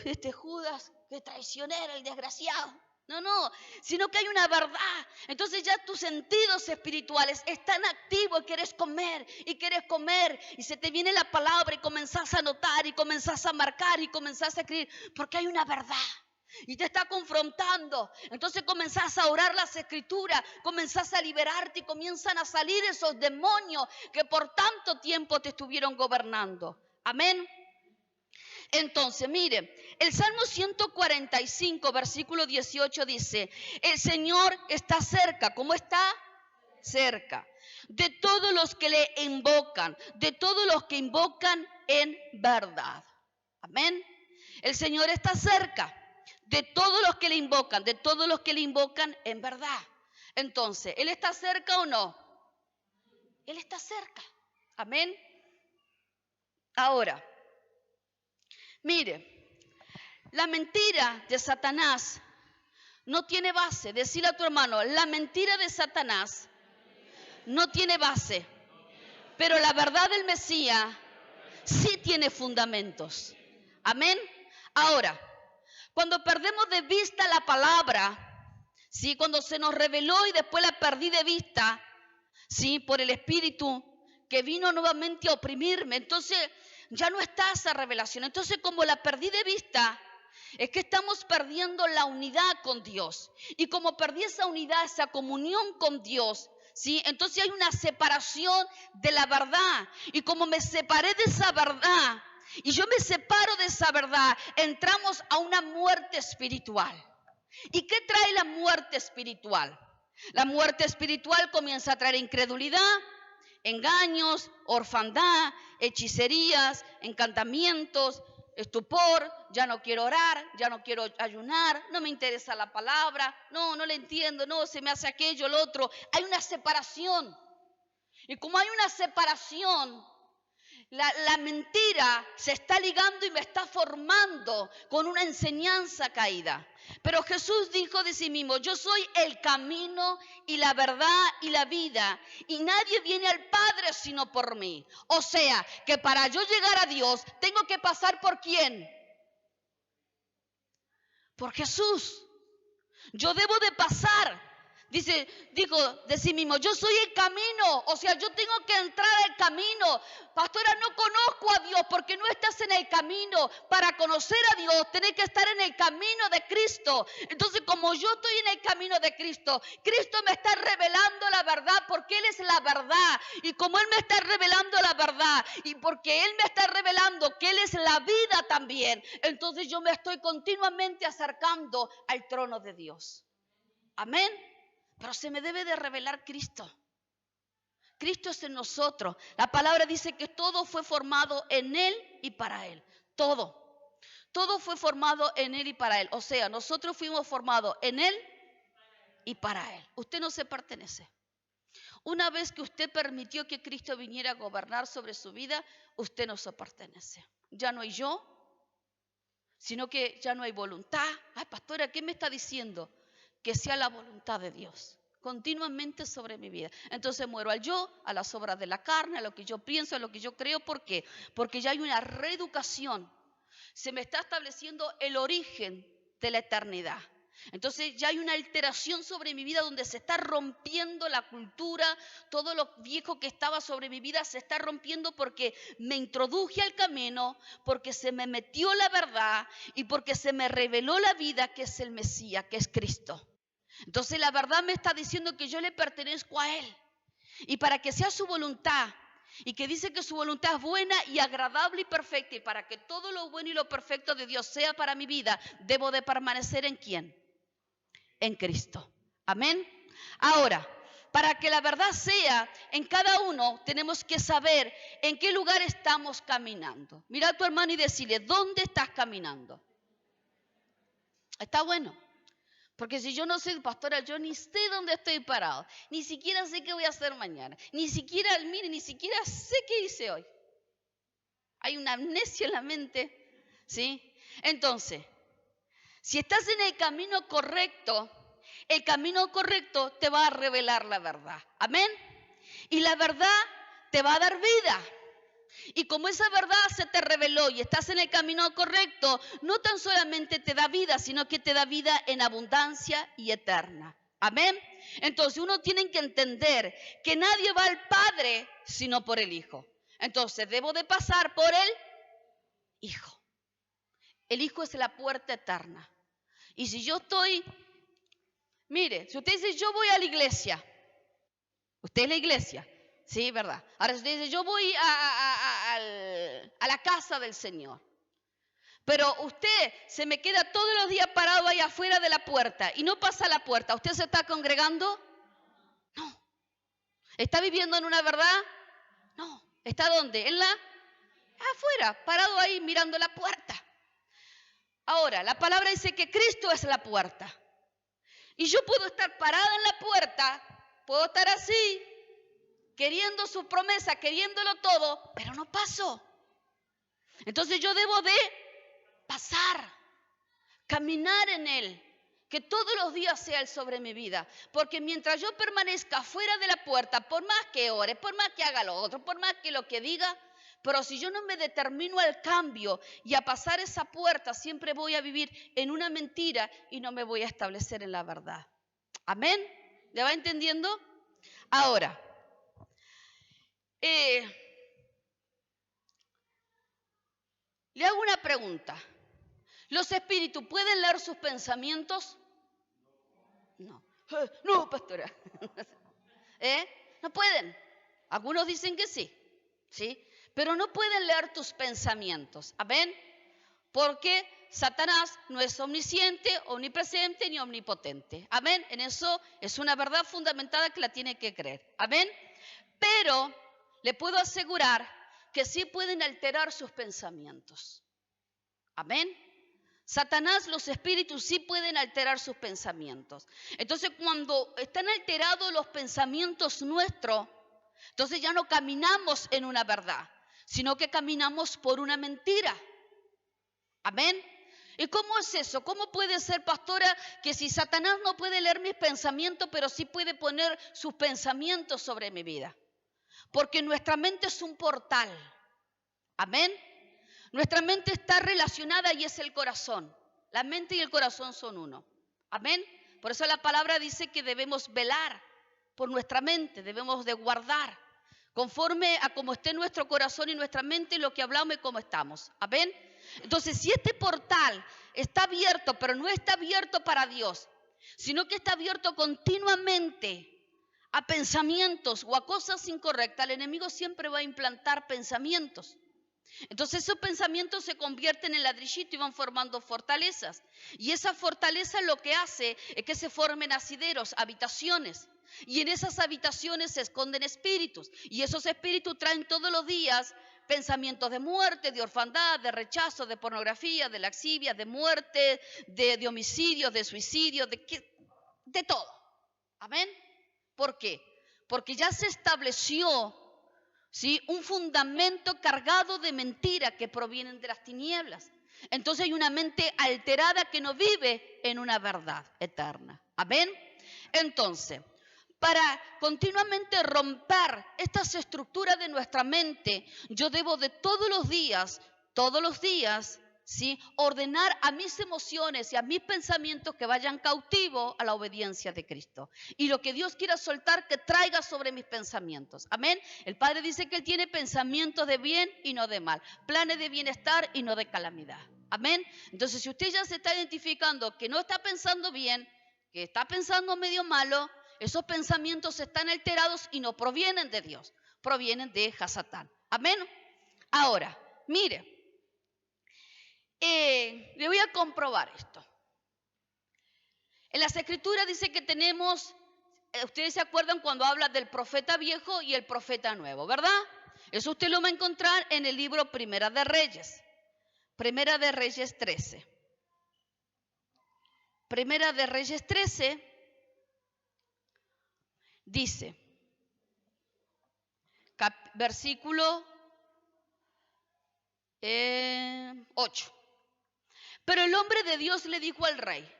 este Judas, qué traicionero, el desgraciado. No, sino que hay una verdad. Entonces ya tus sentidos espirituales están activos y quieres comer. Y se te viene la palabra y comenzás a notar y comenzás a marcar y comenzás a escribir. Porque hay una verdad. Y te está confrontando. Entonces comenzás a orar las Escrituras, comenzás a liberarte y comienzan a salir esos demonios que por tanto tiempo te estuvieron gobernando. Amén. Entonces, mire, el Salmo 145, versículo 18 dice, el Señor está cerca. ¿Cómo está? Cerca. De todos los que le invocan, de todos los que invocan en verdad. Amén. El Señor está cerca. De todos los que le invocan, de todos los que le invocan en verdad. Entonces, ¿Él está cerca o no? Él está cerca. Amén. Ahora, mire, la mentira de Satanás no tiene base. Decile a tu hermano, la mentira de Satanás no tiene base. Pero la verdad del Mesías sí tiene fundamentos. Amén. Ahora, cuando perdemos de vista la palabra, ¿sí? Cuando se nos reveló y después la perdí de vista, ¿sí? Por el Espíritu que vino nuevamente a oprimirme, entonces ya no está esa revelación. Entonces como la perdí de vista, es que estamos perdiendo la unidad con Dios. Y como perdí esa unidad, esa comunión con Dios, ¿sí? Entonces hay una separación de la verdad. Y como me separé de esa verdad, y yo me separo de esa verdad, entramos a una muerte espiritual. ¿Y qué trae la muerte espiritual? La muerte espiritual comienza a traer incredulidad, engaños, orfandad, hechicerías, encantamientos, estupor, ya no quiero orar, ya no quiero ayunar, no me interesa la palabra, no le entiendo, no, se me hace aquello, lo otro. Hay una separación. Y como hay una separación, la mentira se está ligando y me está formando con una enseñanza caída. Pero Jesús dijo de sí mismo, yo soy el camino y la verdad y la vida, y nadie viene al Padre sino por mí. O sea, que para yo llegar a Dios, tengo que pasar ¿por quién? Por Jesús. Yo debo de pasar. Dijo de sí mismo, yo soy el camino, o sea, yo tengo que entrar al camino. Pastora, no conozco a Dios porque no estás en el camino. Para conocer a Dios, tenés que estar en el camino de Cristo. Entonces, como yo estoy en el camino de Cristo, Cristo me está revelando la verdad porque Él es la verdad. Y como Él me está revelando la verdad y porque Él me está revelando que Él es la vida también, entonces yo me estoy continuamente acercando al trono de Dios. Amén. Pero se me debe de revelar Cristo. Cristo es en nosotros. La palabra dice que todo fue formado en Él y para Él. Todo. Todo fue formado en Él y para Él. O sea, nosotros fuimos formados en Él y para Él. Usted no se pertenece. Una vez que usted permitió que Cristo viniera a gobernar sobre su vida, usted no se pertenece. Ya no hay yo, sino que ya no hay voluntad. Ay, pastora, ¿qué me está diciendo? Que sea la voluntad de Dios continuamente sobre mi vida. Entonces muero al yo, a las obras de la carne, a lo que yo pienso, a lo que yo creo. ¿Por qué? Porque ya hay una reeducación. Se me está estableciendo el origen de la eternidad. Entonces ya hay una alteración sobre mi vida donde se está rompiendo la cultura. Todo lo viejo que estaba sobre mi vida se está rompiendo porque me introduje al camino, porque se me metió la verdad y porque se me reveló la vida, que es el Mesías, que es Cristo. Entonces la verdad me está diciendo que yo le pertenezco a Él. Y para que sea su voluntad, y que dice que su voluntad es buena y agradable y perfecta, y para que todo lo bueno y lo perfecto de Dios sea para mi vida, debo de permanecer ¿en quién? En Cristo. Amén. Ahora, para que la verdad sea en cada uno, tenemos que saber en qué lugar estamos caminando. Mira a tu hermano y decirle, ¿dónde estás caminando? Está bueno. Porque si yo no soy pastora, yo ni sé dónde estoy parado. Ni siquiera sé qué voy a hacer mañana. Ni siquiera sé qué hice hoy. Hay una amnesia en la mente, ¿sí? Entonces, si estás en el camino correcto te va a revelar la verdad. Amén. Y la verdad te va a dar vida. Y como esa verdad se te reveló y estás en el camino correcto, no tan solamente te da vida, sino que te da vida en abundancia y eterna. Amén. Entonces uno tiene que entender que nadie va al Padre sino por el Hijo. Entonces debo de pasar por el Hijo. El Hijo es la puerta eterna. Y si yo estoy, mire, si usted dice yo voy a la iglesia, usted es la iglesia. Sí, verdad. Ahora usted dice, yo voy a la casa del Señor. Pero usted se me queda todos los días parado ahí afuera de la puerta y no pasa la puerta. ¿Usted se está congregando? No. ¿Está viviendo en una verdad? No. ¿Está dónde? Afuera, parado ahí mirando la puerta. Ahora, la palabra dice que Cristo es la puerta. Y yo puedo estar parada en la puerta, puedo estar así, queriendo su promesa, queriéndolo todo, pero no paso. Entonces yo debo de pasar, caminar en Él, que todos los días sea Él sobre mi vida. Porque mientras yo permanezca fuera de la puerta, por más que ore, por más que haga lo otro, por más que lo que diga, pero si yo no me determino al cambio y a pasar esa puerta, siempre voy a vivir en una mentira y no me voy a establecer en la verdad. Amén. ¿Le va entendiendo? Ahora, le hago una pregunta. ¿Los espíritus pueden leer sus pensamientos? No. No, pastora. No pueden. Algunos dicen que sí, ¿sí? Pero no pueden leer tus pensamientos. ¿Amén? porque Satanás no es omnisciente, omnipresente ni omnipotente. Amén. En eso es una verdad fundamentada que la tiene que creer. Amén. Pero le puedo asegurar que sí pueden alterar sus pensamientos. Amén. Satanás, los espíritus sí pueden alterar sus pensamientos. Entonces, cuando están alterados los pensamientos nuestros, entonces ya no caminamos en una verdad, sino que caminamos por una mentira. Amén. ¿Y cómo es eso? ¿Cómo puede ser, pastora, que si Satanás no puede leer mis pensamientos, pero sí puede poner sus pensamientos sobre mi vida? Porque nuestra mente es un portal. Amén. Nuestra mente está relacionada y es el corazón. La mente y el corazón son uno. Amén. Por eso la palabra dice que debemos velar por nuestra mente, debemos de guardar conforme a cómo esté nuestro corazón y nuestra mente, lo que hablamos y cómo estamos. Amén. Entonces, si este portal está abierto, pero no está abierto para Dios, sino que está abierto continuamente a pensamientos o a cosas incorrectas, el enemigo siempre va a implantar pensamientos. Entonces esos pensamientos se convierten en ladrillitos y van formando fortalezas. Y esa fortaleza lo que hace es que se formen asideros, habitaciones. Y en esas habitaciones se esconden espíritus. Y esos espíritus traen todos los días pensamientos de muerte, de orfandad, de rechazo, de pornografía, de laxivia, de muerte, de homicidios, de suicidios, de todo. ¿Amén? ¿Por qué? Porque ya se estableció, ¿sí?, un fundamento cargado de mentiras que provienen de las tinieblas. Entonces hay una mente alterada que no vive en una verdad eterna. ¿Amén? Entonces, para continuamente romper estas estructuras de nuestra mente, yo debo de todos los días, ¿sí?, ordenar a mis emociones y a mis pensamientos que vayan cautivos a la obediencia de Cristo. Y lo que Dios quiera soltar, que traiga sobre mis pensamientos. Amén. El Padre dice que Él tiene pensamientos de bien y no de mal, planes de bienestar y no de calamidad. Amén. Entonces, si usted ya se está identificando que no está pensando bien, que está pensando medio malo, esos pensamientos están alterados y no provienen de Dios, provienen de Satán. Amén. Ahora, mire. Le voy a comprobar esto. En las Escrituras dice que tenemos, ustedes se acuerdan cuando habla del profeta viejo y el profeta nuevo, ¿verdad? Eso usted lo va a encontrar en el libro Primera de Reyes 13. Primera de Reyes 13 dice, versículo 8. Pero el hombre de Dios le dijo al rey: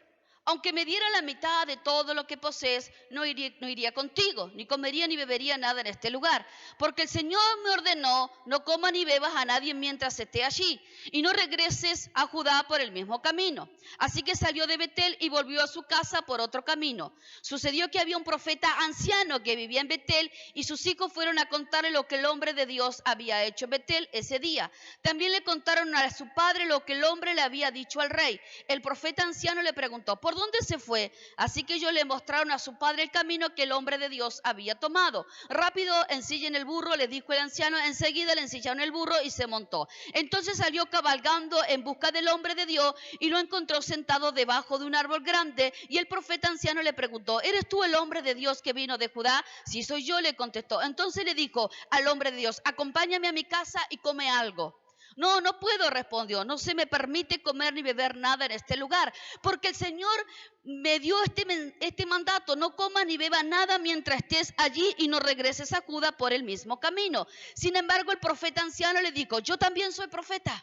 aunque me diera la mitad de todo lo que posees, no iría contigo, ni comería ni bebería nada en este lugar. Porque el Señor me ordenó: no comas ni bebas a nadie mientras esté allí, y no regreses a Judá por el mismo camino. Así que salió de Betel y volvió a su casa por otro camino. Sucedió que había un profeta anciano que vivía en Betel, y sus hijos fueron a contarle lo que el hombre de Dios había hecho en Betel ese día. También le contaron a su padre lo que el hombre le había dicho al rey. El profeta anciano le preguntó: ¿por dónde se fue? Así que ellos le mostraron a su padre el camino que el hombre de Dios había tomado. Rápido, ensillen el burro, le dijo el anciano. Enseguida le ensillaron el burro y se montó. Entonces salió cabalgando en busca del hombre de Dios y lo encontró sentado debajo de un árbol grande. Y el profeta anciano le preguntó: ¿eres tú el hombre de Dios que vino de Judá? Sí, soy yo, le contestó. Entonces le dijo al hombre de Dios: acompáñame a mi casa y come algo. No, no puedo, respondió. No se me permite comer ni beber nada en este lugar, porque el Señor me dio este mandato: no comas ni bebas nada mientras estés allí y no regreses a Judá por el mismo camino. Sin embargo, el profeta anciano le dijo: yo también soy profeta,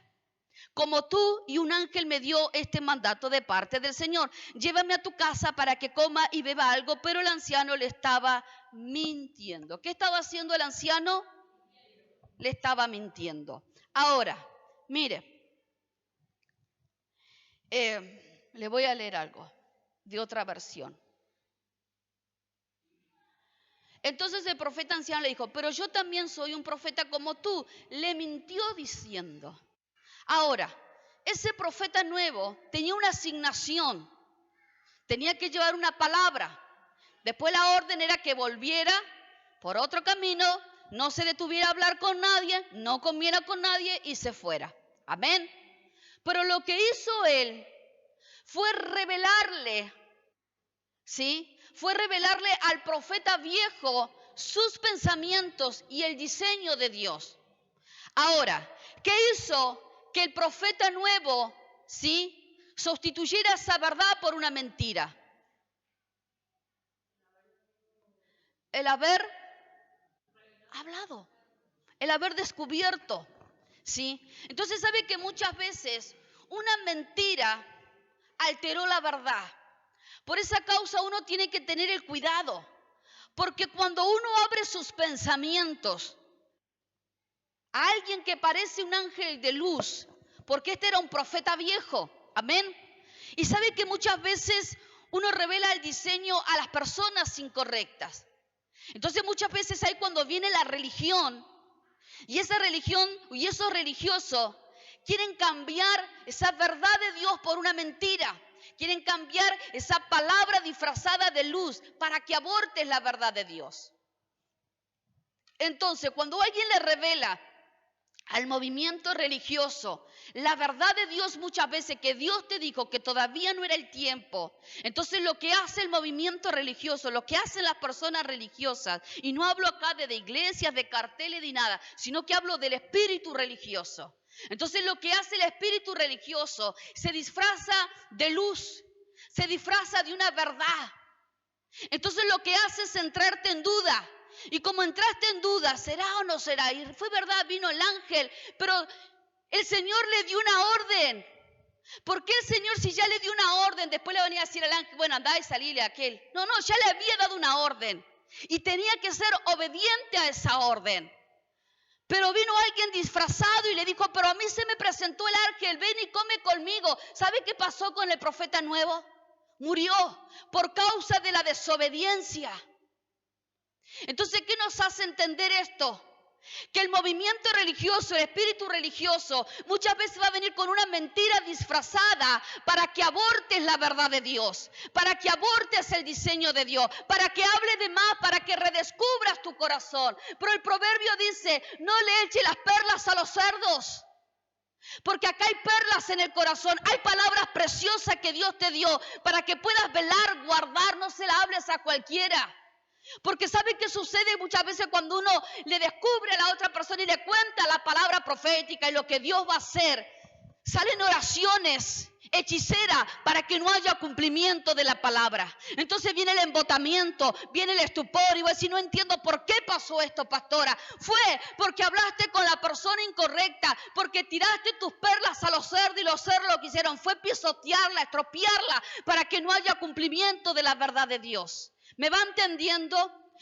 como tú, y un ángel me dio este mandato de parte del Señor. Llévame a tu casa para que coma y beba algo. Pero el anciano le estaba mintiendo. ¿Qué estaba haciendo el anciano? Le estaba mintiendo. Ahora, mire, le voy a leer algo de otra versión. Entonces el profeta anciano le dijo: pero yo también soy un profeta como tú. Le mintió diciendo. Ahora, ese profeta nuevo tenía una asignación, tenía que llevar una palabra. Después la orden era que volviera por otro camino, no se detuviera a hablar con nadie, no comiera con nadie y se fuera. Amén. Pero lo que hizo él fue revelarle, ¿sí? Fue revelarle al profeta viejo sus pensamientos y el diseño de Dios. Ahora, ¿qué hizo que el profeta nuevo, ¿sí?, sustituyera esa verdad por una mentira? El haber hablado, el haber descubierto, ¿sí? Entonces, ¿sabe que muchas veces una mentira alteró la verdad? Por esa causa uno tiene que tener el cuidado, porque cuando uno abre sus pensamientos a alguien que parece un ángel de luz, porque este era un profeta viejo, amén, y sabe que muchas veces uno revela el diseño a las personas incorrectas. Entonces muchas veces ahí cuando viene la religión, y esa religión y esos religiosos quieren cambiar esa verdad de Dios por una mentira. Quieren cambiar esa palabra disfrazada de luz para que abortes la verdad de Dios. Entonces, cuando alguien le revela al movimiento religioso la verdad de Dios muchas veces, que Dios te dijo que todavía no era el tiempo, entonces lo que hace el movimiento religioso, lo que hacen las personas religiosas, y no hablo acá de iglesias, de carteles, de nada, sino que hablo del espíritu religioso. Entonces lo que hace el espíritu religioso se disfraza de luz, se disfraza de una verdad. Entonces lo que hace es entrarte en duda. Y como entraste en duda, ¿será o no será? Y fue verdad, vino el ángel, pero el Señor le dio una orden. ¿Por qué el Señor, si ya le dio una orden, después le venía a decir al ángel, bueno, andá y salile a aquel? No, ya le había dado una orden. Y tenía que ser obediente a esa orden. Pero vino alguien disfrazado y le dijo, pero a mí se me presentó el ángel, ven y come conmigo. ¿Sabe qué pasó con el profeta nuevo? Murió por causa de la desobediencia. Entonces, ¿qué nos hace entender esto? Que el movimiento religioso, el espíritu religioso, muchas veces va a venir con una mentira disfrazada para que abortes la verdad de Dios, para que abortes el diseño de Dios, para que hable de más, para que redescubras tu corazón. Pero el proverbio dice, no le eches las perlas a los cerdos, porque acá hay perlas en el corazón, hay palabras preciosas que Dios te dio para que puedas velar, guardar, no se la hables a cualquiera. Porque ¿sabe qué sucede muchas veces cuando uno le descubre a la otra persona y le cuenta la palabra profética y lo que Dios va a hacer? Salen oraciones hechiceras para que no haya cumplimiento de la palabra. Entonces viene el embotamiento, viene el estupor y va a decir, no entiendo por qué pasó esto, pastora. Fue porque hablaste con la persona incorrecta, porque tiraste tus perlas a los cerdos y los cerdos lo que hicieron fue pisotearla, estropearla para que no haya cumplimiento de la verdad de Dios. ¿Me va entendiendo?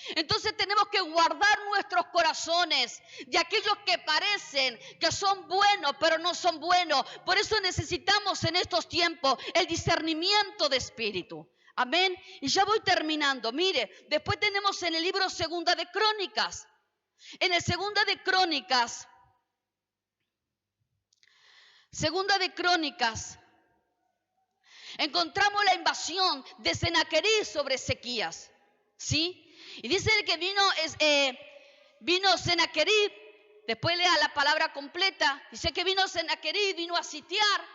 Entonces tenemos que guardar nuestros corazones de aquellos que parecen que son buenos, pero no son buenos. Por eso necesitamos en estos tiempos el discernimiento de espíritu. Amén. Y ya voy terminando. Mire, después tenemos en el libro Segunda de Crónicas. En el Segunda de Crónicas, encontramos la invasión de Senaquerib sobre Ezequías, ¿sí? Y dice que vino Senaquerib, después lea la palabra completa, dice que vino Senaquerib, vino a sitiar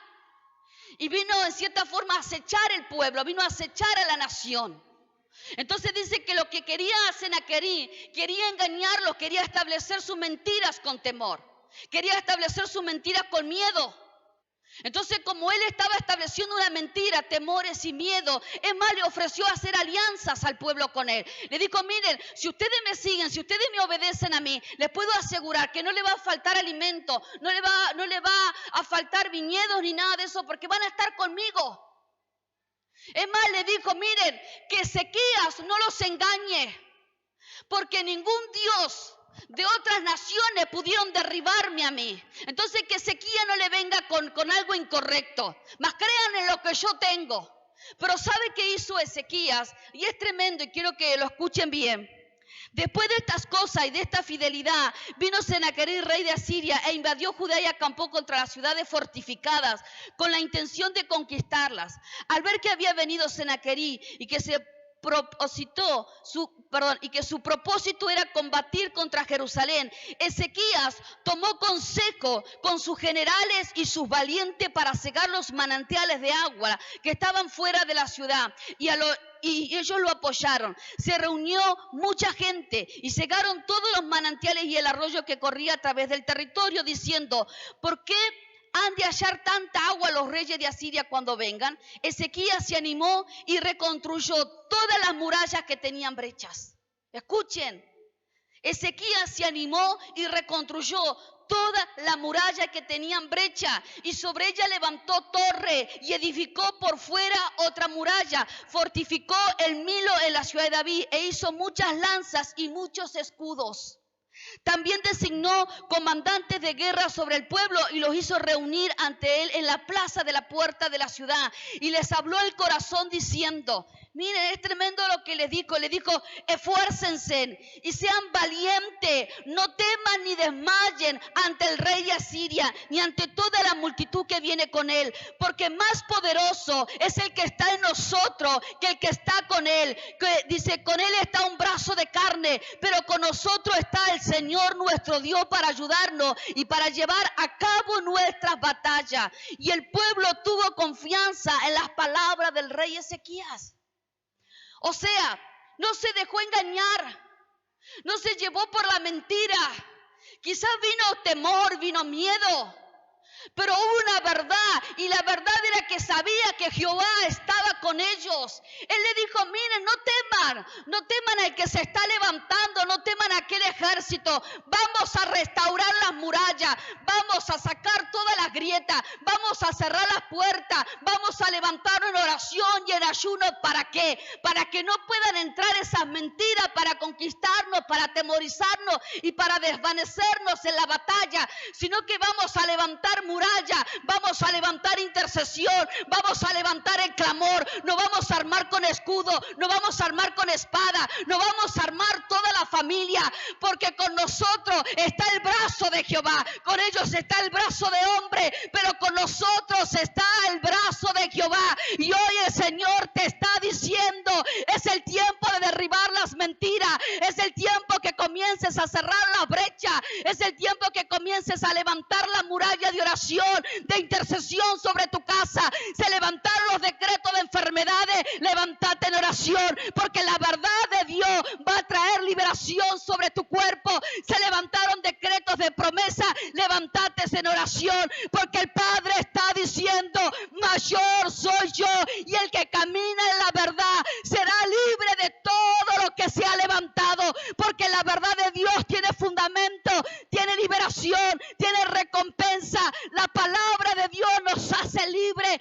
y vino en cierta forma a acechar el pueblo, vino a acechar a la nación. Entonces dice que lo que quería Senaquerib, quería engañarlos, quería establecer sus mentiras con temor, quería establecer sus mentiras con miedo. Entonces, como él estaba estableciendo una mentira, temores y miedo, es más, le ofreció hacer alianzas al pueblo con él. Le dijo, miren, si ustedes me siguen, si ustedes me obedecen a mí, les puedo asegurar que no le va a faltar alimento, no le va a faltar viñedos ni nada de eso, porque van a estar conmigo. Es más, le dijo, miren, que Ezequías no los engañe, porque ningún Dios de otras naciones pudieron derribarme a mí. Entonces que Ezequías no le venga con algo incorrecto, mas crean en lo que yo tengo. Pero ¿sabe qué hizo Ezequías? Y es tremendo y quiero que lo escuchen bien. Después de estas cosas y de esta fidelidad, vino Senaquerib, rey de Asiria, e invadió Judá y acampó contra las ciudades fortificadas con la intención de conquistarlas. Al ver que había venido Senaquerib y que se su propósito era combatir contra Jerusalén, Ezequías tomó consejo con sus generales y sus valientes para cegar los manantiales de agua que estaban fuera de la ciudad, y ellos lo apoyaron. Se reunió mucha gente y cegaron todos los manantiales y el arroyo que corría a través del territorio, diciendo: ¿por qué han de hallar tanta agua los reyes de Asiria cuando vengan? Ezequías se animó y reconstruyó todas las murallas que tenían brechas. Escuchen, Ezequías se animó y reconstruyó toda la muralla que tenían brecha, y sobre ella levantó torre y edificó por fuera otra muralla, fortificó el Milo en la ciudad de David e hizo muchas lanzas y muchos escudos. También designó comandantes de guerra sobre el pueblo y los hizo reunir ante él en la plaza de la puerta de la ciudad, y les habló el corazón diciendo: miren, es tremendo lo que les dijo. Le dijo: esfuércense y sean valientes, no teman ni desmayen ante el rey de Asiria, ni ante toda la multitud que viene con él, porque más poderoso es el que está en nosotros que el que está con él. Que dice: con él está un brazo de carne, pero con nosotros está el Señor nuestro Dios para ayudarnos y para llevar a cabo nuestras batallas. Y el pueblo tuvo confianza en las palabras del rey Ezequías. O sea, no se dejó engañar, no se llevó por la mentira. Quizás vino temor, vino miedo, pero hubo una verdad, y la verdad era que sabía que Jehová estaba con ellos. Él le dijo: miren, no teman al que se está levantando, no teman a aquel ejército. Vamos a restaurar las murallas, vamos a sacar todas las grietas, vamos a cerrar las puertas, vamos a levantarnos en oración y en ayuno. ¿Para qué? Para que no puedan entrar esas mentiras, para conquistarnos, para atemorizarnos y para desvanecernos en la batalla, sino que vamos a levantar muralla, vamos a levantar intercesión, vamos a levantar el clamor. No vamos a armar con escudo, no vamos a armar con espada, no vamos a armar toda la familia, porque con nosotros está el brazo de Jehová. Con ellos está el brazo de hombre, pero con nosotros está el brazo de Jehová. Y hoy el Señor te está diciendo: es el tiempo de derribar las mentiras, es el tiempo que comiences a cerrar la brecha, es el tiempo que comiences a levantar la muralla de oración, de intercesión sobre tu casa. Se levantaron los decretos de enfermedades, levántate en oración, porque la verdad de Dios va a traer liberación sobre tu cuerpo. Se levantaron decretos de promesa, levántate en oración, porque el Padre está diciendo: mayor soy yo, y el que camina en la verdad será libre de todo lo que se ha levantado, porque la verdad de Dios tiene fundamento, tiene liberación, tiene recompensa. La palabra de Dios nos hace libre.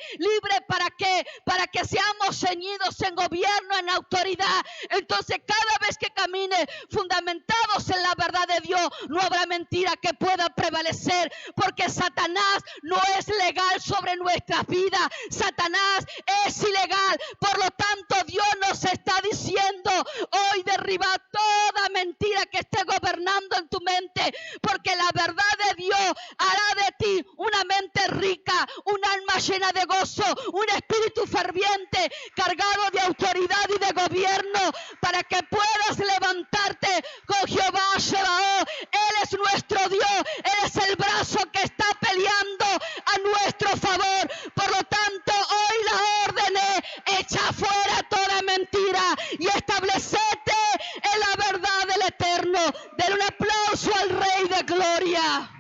¿Para qué? Para que seamos ceñidos en gobierno, en autoridad. Entonces, cada vez que camine fundamentados en la verdad de Dios, no habrá mentira que pueda prevalecer, porque Satanás no es legal sobre nuestras vidas. Satanás es ilegal. Por lo tanto, Dios nos está diciendo hoy: derriba toda mentira que esté gobernando en tu mente, porque la verdad de Dios hará de ti una mente rica, un alma llena de gozo, un espíritu ferviente, cargado de autoridad y de gobierno, para que puedas levantarte con Jehová Sebaot. Él es nuestro Dios, Él es el brazo que está peleando a nuestro favor. Por lo tanto, hoy la orden es: echa fuera toda mentira y establecete en la verdad del Eterno. Denle un aplauso al Rey de Gloria.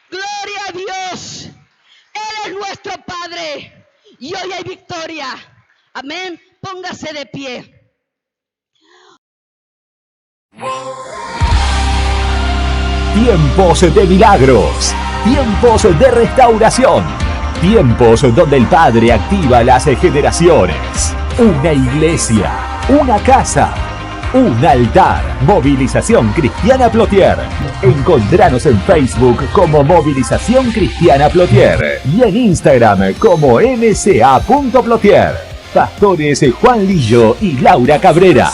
Gloria a Dios. Él es nuestro Padre y hoy hay victoria. Amén. Póngase de pie. Tiempos de milagros, tiempos de restauración, tiempos donde el Padre activa las generaciones. Una iglesia, una casa, un altar. Movilización Cristiana Plotier. Encontranos en Facebook como Movilización Cristiana Plotier y en Instagram como mca.plotier. Pastores Juan Lillo y Laura Cabrera.